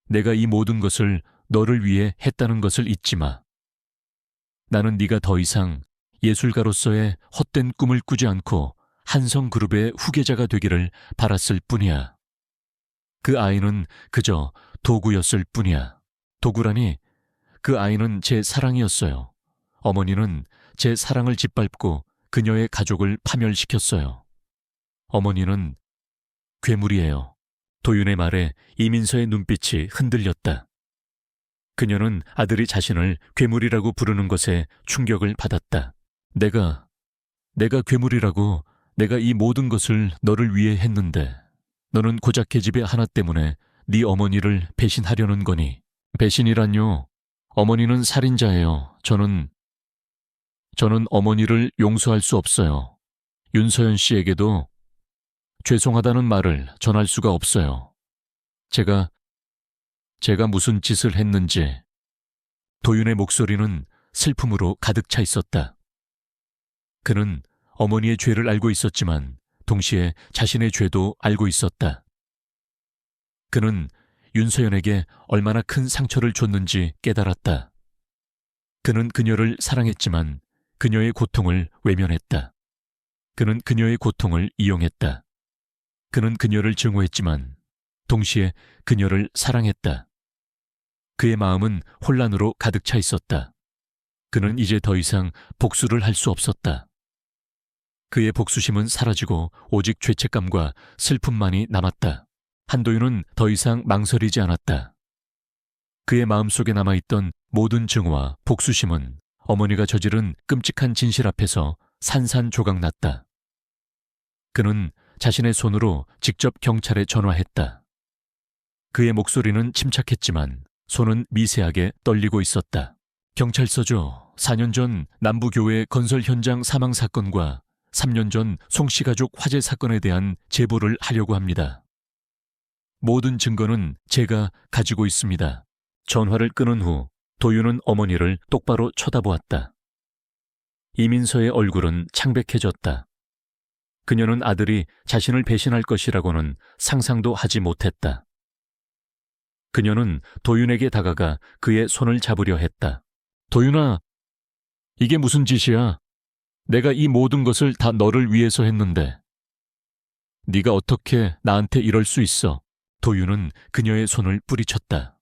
내가 이 모든 것을 너를 위해 했다는 것을 잊지 마. 나는 네가 더 이상 예술가로서의 헛된 꿈을 꾸지 않고 한성그룹의 후계자가 되기를 바랐을 뿐이야. 그 아이는 그저 도구였을 뿐이야. 도구라니, 그 아이는 제 사랑이었어요. 어머니는 제 사랑을 짓밟고 그녀의 가족을 파멸시켰어요. 어머니는 괴물이에요. 도윤의 말에 이민서의 눈빛이 흔들렸다. 그녀는 아들이 자신을 괴물이라고 부르는 것에 충격을 받았다. 내가 괴물이라고, 내가 이 모든 것을 너를 위해 했는데 너는 고작 계집애 하나 때문에 네 어머니를 배신하려는 거니. 배신이란요. 어머니는 살인자예요. 저는 어머니를 용서할 수 없어요. 윤서연 씨에게도 죄송하다는 말을 전할 수가 없어요. 제가 무슨 짓을 했는지. 도윤의 목소리는 슬픔으로 가득 차 있었다. 그는 어머니의 죄를 알고 있었지만 동시에 자신의 죄도 알고 있었다. 그는 윤서연에게 얼마나 큰 상처를 줬는지 깨달았다. 그는 그녀를 사랑했지만 그녀의 고통을 외면했다. 그는 그녀의 고통을 이용했다. 그는 그녀를 증오했지만 동시에 그녀를 사랑했다. 그의 마음은 혼란으로 가득 차 있었다. 그는 이제 더 이상 복수를 할 수 없었다. 그의 복수심은 사라지고 오직 죄책감과 슬픔만이 남았다. 한도윤은 더 이상 망설이지 않았다. 그의 마음속에 남아있던 모든 증오와 복수심은 어머니가 저지른 끔찍한 진실 앞에서 산산조각났다. 그는 자신의 손으로 직접 경찰에 전화했다. 그의 목소리는 침착했지만 손은 미세하게 떨리고 있었다. 경찰서죠. 4년 전 남부교회 건설 현장 사망 사건과 3년 전 송씨 가족 화재 사건에 대한 제보를 하려고 합니다. 모든 증거는 제가 가지고 있습니다. 전화를 끊은 후 도윤은 어머니를 똑바로 쳐다보았다. 이민서의 얼굴은 창백해졌다. 그녀는 아들이 자신을 배신할 것이라고는 상상도 하지 못했다. 그녀는 도윤에게 다가가 그의 손을 잡으려 했다. 도윤아, 이게 무슨 짓이야? 내가 이 모든 것을 다 너를 위해서 했는데. 네가 어떻게 나한테 이럴 수 있어? 도윤은 그녀의 손을 뿌리쳤다.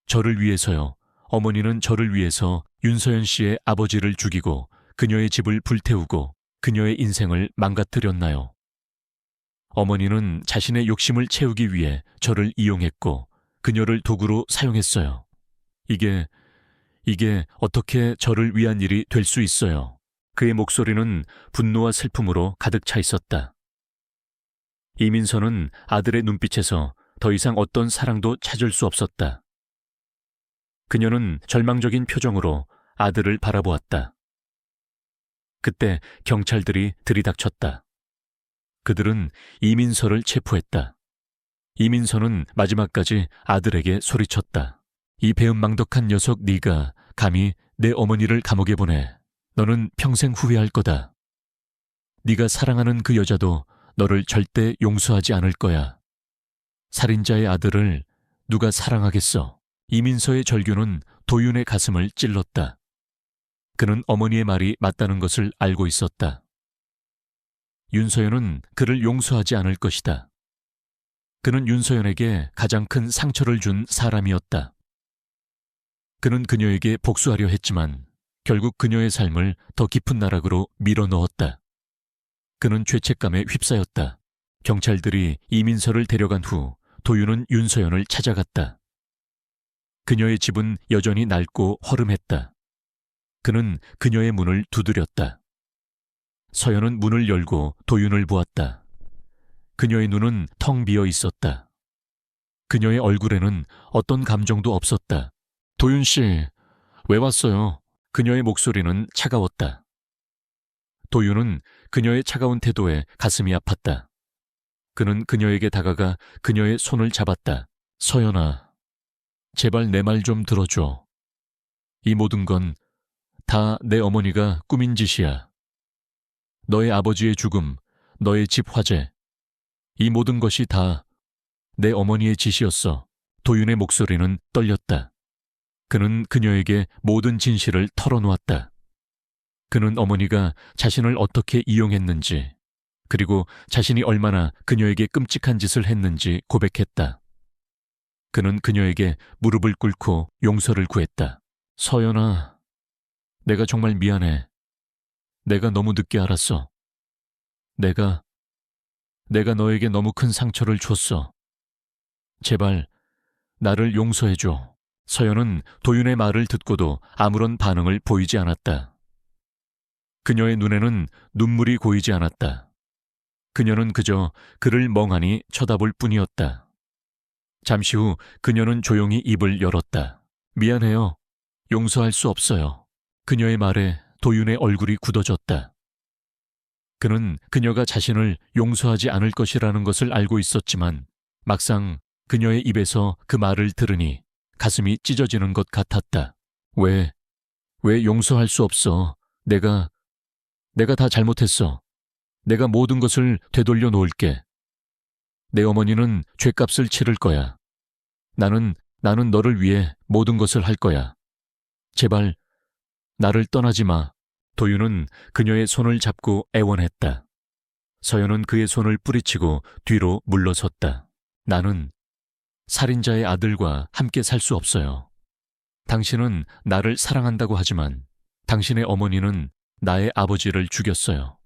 저를 위해서요. 어머니는 저를 위해서 윤서연 씨의 아버지를 죽이고 그녀의 집을 불태우고 그녀의 인생을 망가뜨렸나요? 어머니는 자신의 욕심을 채우기 위해 저를 이용했고 그녀를 도구로 사용했어요. 이게 어떻게 저를 위한 일이 될 수 있어요? 그의 목소리는 분노와 슬픔으로 가득 차 있었다. 이민서는 아들의 눈빛에서 더 이상 어떤 사랑도 찾을 수 없었다. 그녀는 절망적인 표정으로 아들을 바라보았다. 그때 경찰들이 들이닥쳤다. 그들은 이민서를 체포했다. 이민서는 마지막까지 아들에게 소리쳤다. 이 배은망덕한 녀석 네가 감히 내 어머니를 감옥에 보내. 너는 평생 후회할 거다. 네가 사랑하는 그 여자도 너를 절대 용서하지 않을 거야. 살인자의 아들을 누가 사랑하겠어? 이민서의 절규는 도윤의 가슴을 찔렀다. 그는 어머니의 말이 맞다는 것을 알고 있었다. 윤서연은 그를 용서하지 않을 것이다. 그는 윤서연에게 가장 큰 상처를 준 사람이었다. 그는 그녀에게 복수하려 했지만 결국 그녀의 삶을 더 깊은 나락으로 밀어넣었다. 그는 죄책감에 휩싸였다. 경찰들이 이민서를 데려간 후 도윤은 윤서연을 찾아갔다. 그녀의 집은 여전히 낡고 허름했다. 그는 그녀의 문을 두드렸다. 서연은 문을 열고 도윤을 보았다. 그녀의 눈은 텅 비어 있었다. 그녀의 얼굴에는 어떤 감정도 없었다. 도윤 씨, 왜 왔어요? 그녀의 목소리는 차가웠다. 도윤은 그녀의 차가운 태도에 가슴이 아팠다. 그는 그녀에게 다가가 그녀의 손을 잡았다. 서연아, 제발 내 말 좀 들어줘. 이 모든 건 다 내 어머니가 꾸민 짓이야. 너의 아버지의 죽음, 너의 집 화재, 이 모든 것이 다 내 어머니의 짓이었어. 도윤의 목소리는 떨렸다. 그는 그녀에게 모든 진실을 털어놓았다. 그는 어머니가 자신을 어떻게 이용했는지, 그리고 자신이 얼마나 그녀에게 끔찍한 짓을 했는지 고백했다. 그는 그녀에게 무릎을 꿇고 용서를 구했다. 서연아, 내가 정말 미안해. 내가 너무 늦게 알았어. 내가 너에게 너무 큰 상처를 줬어. 제발 나를 용서해줘. 서연은 도윤의 말을 듣고도 아무런 반응을 보이지 않았다. 그녀의 눈에는 눈물이 고이지 않았다. 그녀는 그저 그를 멍하니 쳐다볼 뿐이었다. 잠시 후 그녀는 조용히 입을 열었다. 미안해요. 용서할 수 없어요. 그녀의 말에 도윤의 얼굴이 굳어졌다. 그는 그녀가 자신을 용서하지 않을 것이라는 것을 알고 있었지만 막상 그녀의 입에서 그 말을 들으니 가슴이 찢어지는 것 같았다. 왜 용서할 수 없어? 내가 다 잘못했어. 내가 모든 것을 되돌려 놓을게. 내 어머니는 죗값을 치를 거야. 나는 너를 위해 모든 것을 할 거야. 제발 나를 떠나지 마. 도윤은 그녀의 손을 잡고 애원했다. 서연은 그의 손을 뿌리치고 뒤로 물러섰다. 나는 살인자의 아들과 함께 살 수 없어요. 당신은 나를 사랑한다고 하지만 당신의 어머니는 나의 아버지를 죽였어요.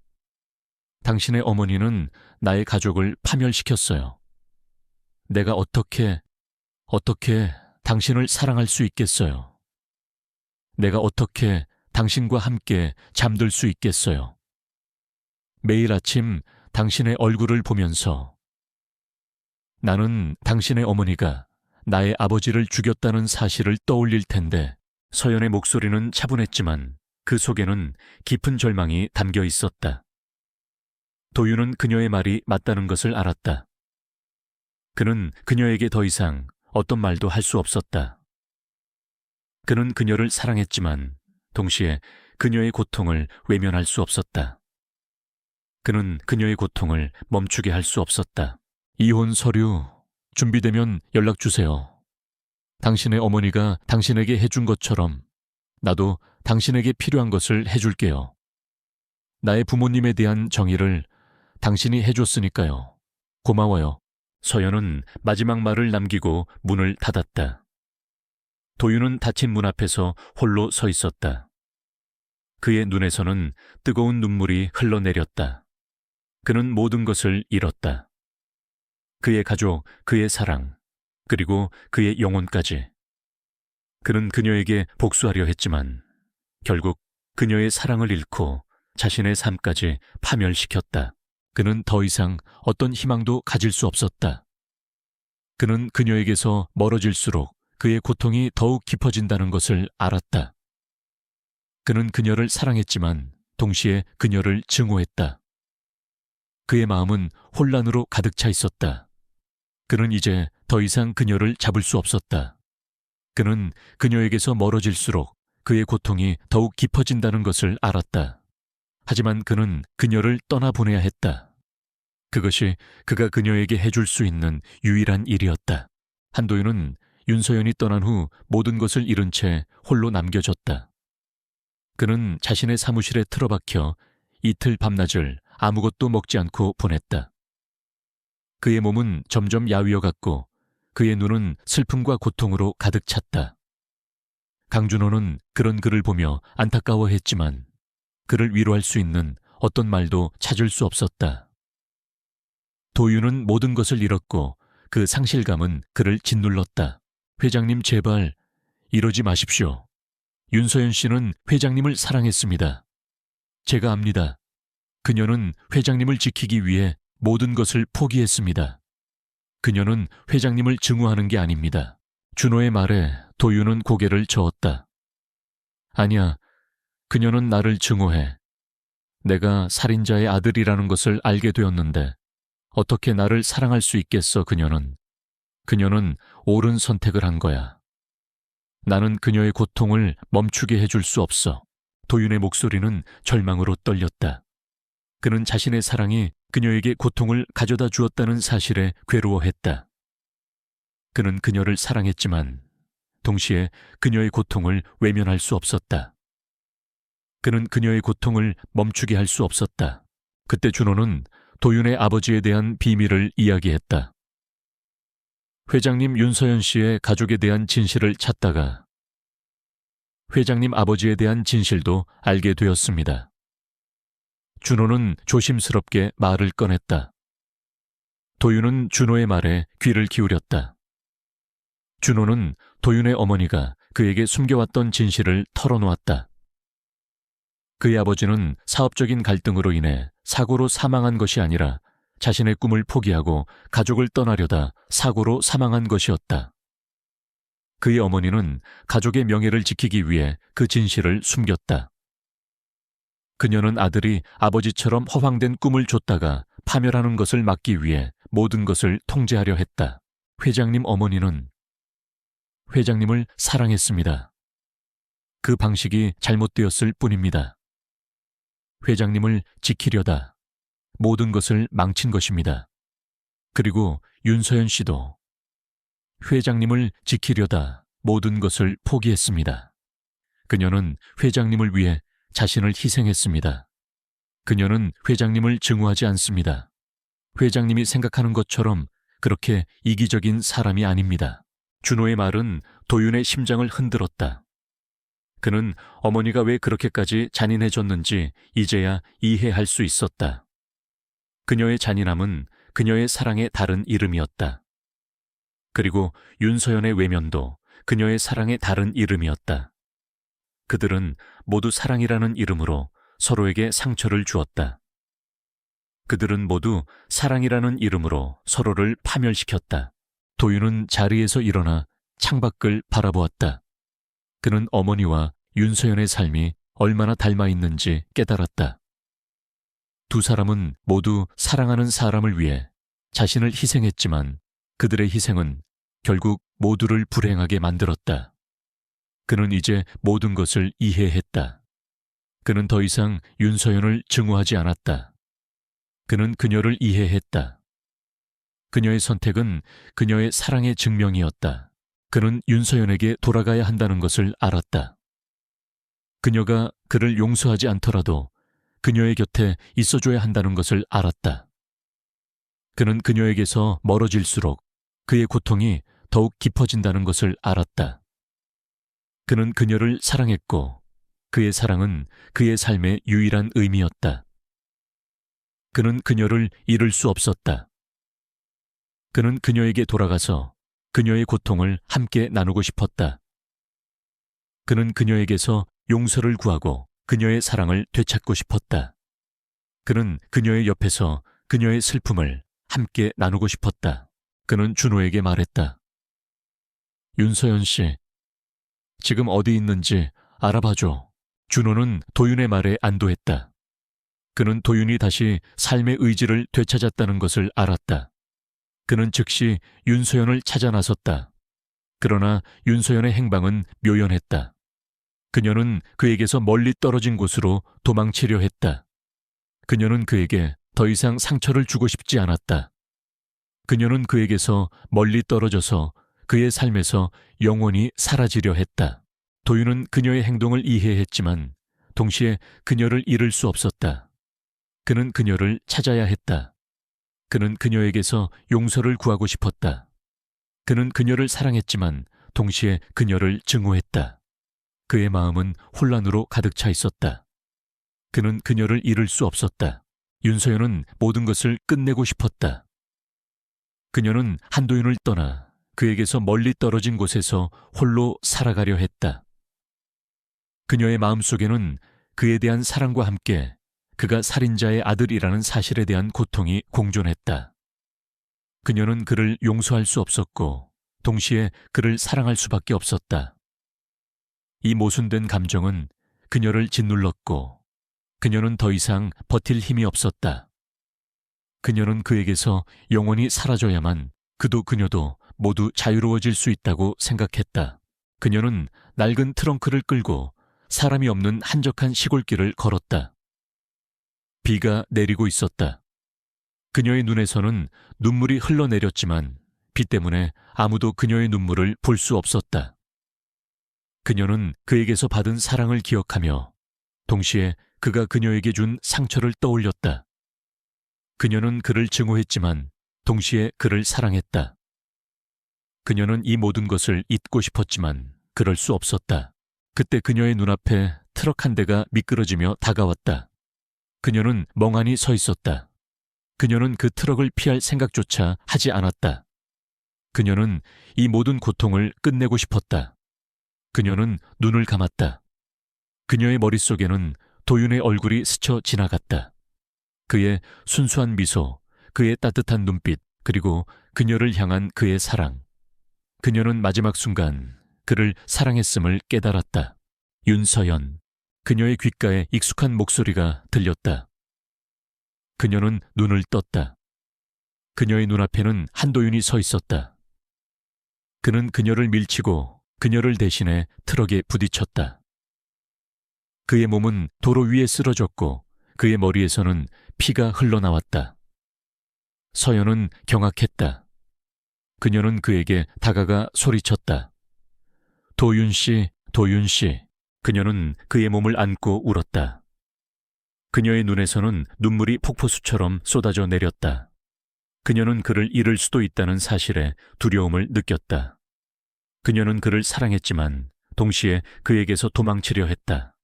당신의 어머니는 나의 가족을 파멸시켰어요. 내가 어떻게 당신을 사랑할 수 있겠어요? 내가 어떻게 당신과 함께 잠들 수 있겠어요? 매일 아침 당신의 얼굴을 보면서 나는 당신의 어머니가 나의 아버지를 죽였다는 사실을 떠올릴 텐데. 서연의 목소리는 차분했지만 그 속에는 깊은 절망이 담겨 있었다. 도윤은 그녀의 말이 맞다는 것을 알았다. 그는 그녀에게 더 이상 어떤 말도 할 수 없었다. 그는 그녀를 사랑했지만 동시에 그녀의 고통을 외면할 수 없었다. 그는 그녀의 고통을 멈추게 할 수 없었다. 이혼 서류 준비되면 연락 주세요. 당신의 어머니가 당신에게 해준 것처럼 나도 당신에게 필요한 것을 해줄게요. 나의 부모님에 대한 정의를 당신이 해줬으니까요. 고마워요. 서연은 마지막 말을 남기고 문을 닫았다. 도윤은 닫힌 문 앞에서 홀로 서 있었다. 그의 눈에서는 뜨거운 눈물이 흘러내렸다. 그는 모든 것을 잃었다. 그의 가족, 그의 사랑, 그리고 그의 영혼까지. 그는 그녀에게 복수하려 했지만 결국 그녀의 사랑을 잃고 자신의 삶까지 파멸시켰다. 그는 더 이상 어떤 희망도 가질 수 없었다. 그는 그녀에게서 멀어질수록 그의 고통이 더욱 깊어진다는 것을 알았다. 그는 그녀를 사랑했지만 동시에 그녀를 증오했다. 그의 마음은 혼란으로 가득 차 있었다. 그는 이제 더 이상 그녀를 잡을 수 없었다. 그는 그녀에게서 멀어질수록 그의 고통이 더욱 깊어진다는 것을 알았다. 하지만 그는 그녀를 떠나보내야 했다. 그것이 그가 그녀에게 해줄 수 있는 유일한 일이었다. 한도윤은 윤서연이 떠난 후 모든 것을 잃은 채 홀로 남겨졌다. 그는 자신의 사무실에 틀어박혀 이틀 밤낮을 아무것도 먹지 않고 보냈다. 그의 몸은 점점 야위어갔고 그의 눈은 슬픔과 고통으로 가득 찼다. 강준호는 그런 그를 보며 안타까워했지만 그를 위로할 수 있는 어떤 말도 찾을 수 없었다. 도윤은 모든 것을 잃었고 그 상실감은 그를 짓눌렀다. 회장님 제발 이러지 마십시오. 윤서연 씨는 회장님을 사랑했습니다. 제가 압니다. 그녀는 회장님을 지키기 위해 모든 것을 포기했습니다. 그녀는 회장님을 증오하는 게 아닙니다. 준호의 말에 도윤은 고개를 저었다. 아니야, 그녀는 나를 증오해. 내가 살인자의 아들이라는 것을 알게 되었는데 어떻게 나를 사랑할 수 있겠어, 그녀는. 그녀는 옳은 선택을 한 거야. 나는 그녀의 고통을 멈추게 해줄 수 없어. 도윤의 목소리는 절망으로 떨렸다. 그는 자신의 사랑이 그녀에게 고통을 가져다 주었다는 사실에 괴로워했다. 그는 그녀를 사랑했지만 동시에 그녀의 고통을 외면할 수 없었다. 그는 그녀의 고통을 멈추게 할 수 없었다. 그때 준호는 도윤의 아버지에 대한 비밀을 이야기했다. 회장님 윤서연 씨의 가족에 대한 진실을 찾다가 회장님 아버지에 대한 진실도 알게 되었습니다. 준호는 조심스럽게 말을 꺼냈다. 도윤은 준호의 말에 귀를 기울였다. 준호는 도윤의 어머니가 그에게 숨겨왔던 진실을 털어놓았다. 그의 아버지는 사업적인 갈등으로 인해 사고로 사망한 것이 아니라 자신의 꿈을 포기하고 가족을 떠나려다 사고로 사망한 것이었다. 그의 어머니는 가족의 명예를 지키기 위해 그 진실을 숨겼다. 그녀는 아들이 아버지처럼 허황된 꿈을 줬다가 파멸하는 것을 막기 위해 모든 것을 통제하려 했다. 회장님 어머니는 회장님을 사랑했습니다. 그 방식이 잘못되었을 뿐입니다. 회장님을 지키려다 모든 것을 망친 것입니다. 그리고 윤서연 씨도 회장님을 지키려다 모든 것을 포기했습니다. 그녀는 회장님을 위해 자신을 희생했습니다. 그녀는 회장님을 증오하지 않습니다. 회장님이 생각하는 것처럼 그렇게 이기적인 사람이 아닙니다. 준호의 말은 도윤의 심장을 흔들었다. 그는 어머니가 왜 그렇게까지 잔인해졌는지 이제야 이해할 수 있었다. 그녀의 잔인함은 그녀의 사랑의 다른 이름이었다. 그리고 윤서연의 외면도 그녀의 사랑의 다른 이름이었다. 그들은 모두 사랑이라는 이름으로 서로에게 상처를 주었다. 그들은 모두 사랑이라는 이름으로 서로를 파멸시켰다. 도윤은 자리에서 일어나 창밖을 바라보았다. 그는 어머니와 윤서연의 삶이 얼마나 닮아 있는지 깨달았다. 두 사람은 모두 사랑하는 사람을 위해 자신을 희생했지만 그들의 희생은 결국 모두를 불행하게 만들었다. 그는 이제 모든 것을 이해했다. 그는 더 이상 윤서연을 증오하지 않았다. 그는 그녀를 이해했다. 그녀의 선택은 그녀의 사랑의 증명이었다. 그는 윤서연에게 돌아가야 한다는 것을 알았다. 그녀가 그를 용서하지 않더라도 그녀의 곁에 있어줘야 한다는 것을 알았다. 그는 그녀에게서 멀어질수록 그의 고통이 더욱 깊어진다는 것을 알았다. 그는 그녀를 사랑했고 그의 사랑은 그의 삶의 유일한 의미였다. 그는 그녀를 잃을 수 없었다. 그는 그녀에게 돌아가서 그녀의 고통을 함께 나누고 싶었다. 그는 그녀에게서 용서를 구하고 그녀의 사랑을 되찾고 싶었다. 그는 그녀의 옆에서 그녀의 슬픔을 함께 나누고 싶었다. 그는 준호에게 말했다. 윤서연 씨, 지금 어디 있는지 알아봐줘. 준호는 도윤의 말에 안도했다. 그는 도윤이 다시 삶의 의지를 되찾았다는 것을 알았다. 그는 즉시 윤서연을 찾아 나섰다. 그러나 윤서연의 행방은 묘연했다. 그녀는 그에게서 멀리 떨어진 곳으로 도망치려 했다. 그녀는 그에게 더 이상 상처를 주고 싶지 않았다. 그녀는 그에게서 멀리 떨어져서 그의 삶에서 영원히 사라지려 했다. 도윤은 그녀의 행동을 이해했지만 동시에 그녀를 잃을 수 없었다. 그는 그녀를 찾아야 했다. 그는 그녀에게서 용서를 구하고 싶었다. 그는 그녀를 사랑했지만 동시에 그녀를 증오했다. 그의 마음은 혼란으로 가득 차 있었다. 그는 그녀를 잃을 수 없었다. 윤서연은 모든 것을 끝내고 싶었다. 그녀는 한도윤을 떠나 그에게서 멀리 떨어진 곳에서 홀로 살아가려 했다. 그녀의 마음속에는 그에 대한 사랑과 함께 그가 살인자의 아들이라는 사실에 대한 고통이 공존했다. 그녀는 그를 용서할 수 없었고 동시에 그를 사랑할 수밖에 없었다. 이 모순된 감정은 그녀를 짓눌렀고 그녀는 더 이상 버틸 힘이 없었다. 그녀는 그에게서 영원히 사라져야만 그도 그녀도 모두 자유로워질 수 있다고 생각했다. 그녀는 낡은 트렁크를 끌고 사람이 없는 한적한 시골길을 걸었다. 비가 내리고 있었다. 그녀의 눈에서는 눈물이 흘러내렸지만 비 때문에 아무도 그녀의 눈물을 볼 수 없었다. 그녀는 그에게서 받은 사랑을 기억하며 동시에 그가 그녀에게 준 상처를 떠올렸다. 그녀는 그를 증오했지만 동시에 그를 사랑했다. 그녀는 이 모든 것을 잊고 싶었지만 그럴 수 없었다. 그때 그녀의 눈앞에 트럭 한 대가 미끄러지며 다가왔다. 그녀는 멍하니 서 있었다. 그녀는 그 트럭을 피할 생각조차 하지 않았다. 그녀는 이 모든 고통을 끝내고 싶었다. 그녀는 눈을 감았다. 그녀의 머릿속에는 도윤의 얼굴이 스쳐 지나갔다. 그의 순수한 미소, 그의 따뜻한 눈빛, 그리고 그녀를 향한 그의 사랑. 그녀는 마지막 순간 그를 사랑했음을 깨달았다. 윤서연. 그녀의 귓가에 익숙한 목소리가 들렸다. 그녀는 눈을 떴다. 그녀의 눈앞에는 한도윤이 서 있었다. 그는 그녀를 밀치고 그녀를 대신해 트럭에 부딪혔다. 그의 몸은 도로 위에 쓰러졌고 그의 머리에서는 피가 흘러나왔다. 서연은 경악했다. 그녀는 그에게 다가가 소리쳤다. 도윤 씨, 도윤 씨. 그녀는 그의 몸을 안고 울었다. 그녀의 눈에서는 눈물이 폭포수처럼 쏟아져 내렸다. 그녀는 그를 잃을 수도 있다는 사실에 두려움을 느꼈다. 그녀는 그를 사랑했지만 동시에 그에게서 도망치려 했다.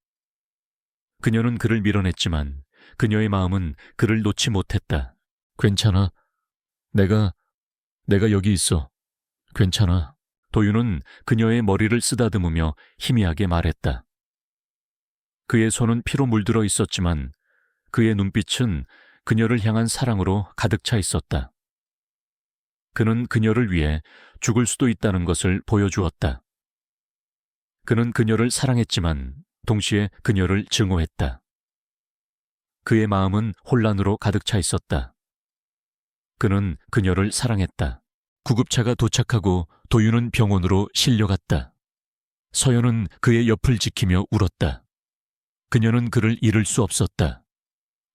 그녀는 그를 밀어냈지만 그녀의 마음은 그를 놓지 못했다. 괜찮아. 내가 여기 있어. 괜찮아. 도윤은 그녀의 머리를 쓰다듬으며 희미하게 말했다. 그의 손은 피로 물들어 있었지만 그의 눈빛은 그녀를 향한 사랑으로 가득 차 있었다. 그는 그녀를 위해 죽을 수도 있다는 것을 보여주었다. 그는 그녀를 사랑했지만 동시에 그녀를 증오했다. 그의 마음은 혼란으로 가득 차 있었다. 그는 그녀를 사랑했다. 구급차가 도착하고 도윤은 병원으로 실려갔다. 서연은 그의 옆을 지키며 울었다. 그녀는 그를 잃을 수 없었다.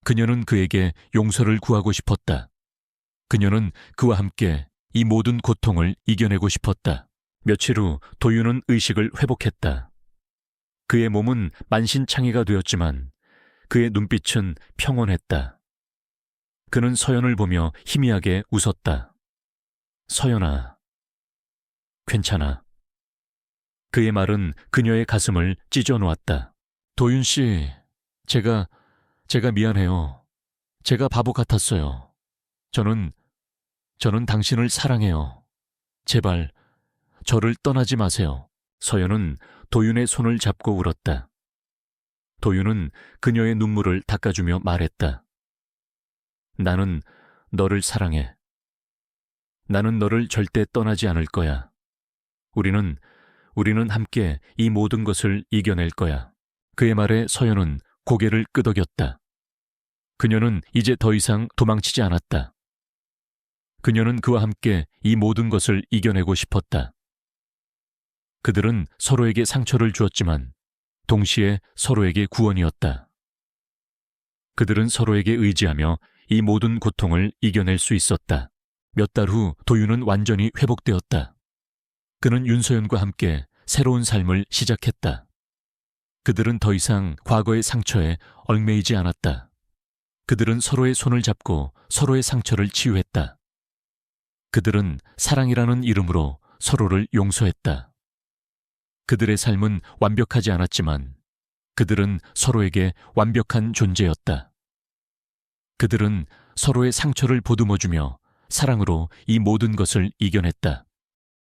그녀는 그에게 용서를 구하고 싶었다. 그녀는 그와 함께 이 모든 고통을 이겨내고 싶었다. 며칠 후 도윤은 의식을 회복했다. 그의 몸은 만신창이가 되었지만 그의 눈빛은 평온했다. 그는 서연을 보며 희미하게 웃었다. 서연아, 괜찮아. 그의 말은 그녀의 가슴을 찢어 놓았다. 도윤 씨, 제가 미안해요. 제가 바보 같았어요. 저는 당신을 사랑해요. 제발 저를 떠나지 마세요. 서연은 도윤의 손을 잡고 울었다. 도윤은 그녀의 눈물을 닦아주며 말했다. 나는 너를 사랑해. 나는 너를 절대 떠나지 않을 거야. 우리는 함께 이 모든 것을 이겨낼 거야. 그의 말에 서연은 고개를 끄덕였다. 그녀는 이제 더 이상 도망치지 않았다. 그녀는 그와 함께 이 모든 것을 이겨내고 싶었다. 그들은 서로에게 상처를 주었지만 동시에 서로에게 구원이었다. 그들은 서로에게 의지하며 이 모든 고통을 이겨낼 수 있었다. 몇 달 후 도윤은 완전히 회복되었다. 그는 윤서연과 함께 새로운 삶을 시작했다. 그들은 더 이상 과거의 상처에 얽매이지 않았다. 그들은 서로의 손을 잡고 서로의 상처를 치유했다. 그들은 사랑이라는 이름으로 서로를 용서했다. 그들의 삶은 완벽하지 않았지만 그들은 서로에게 완벽한 존재였다. 그들은 서로의 상처를 보듬어주며 사랑으로 이 모든 것을 이겨냈다.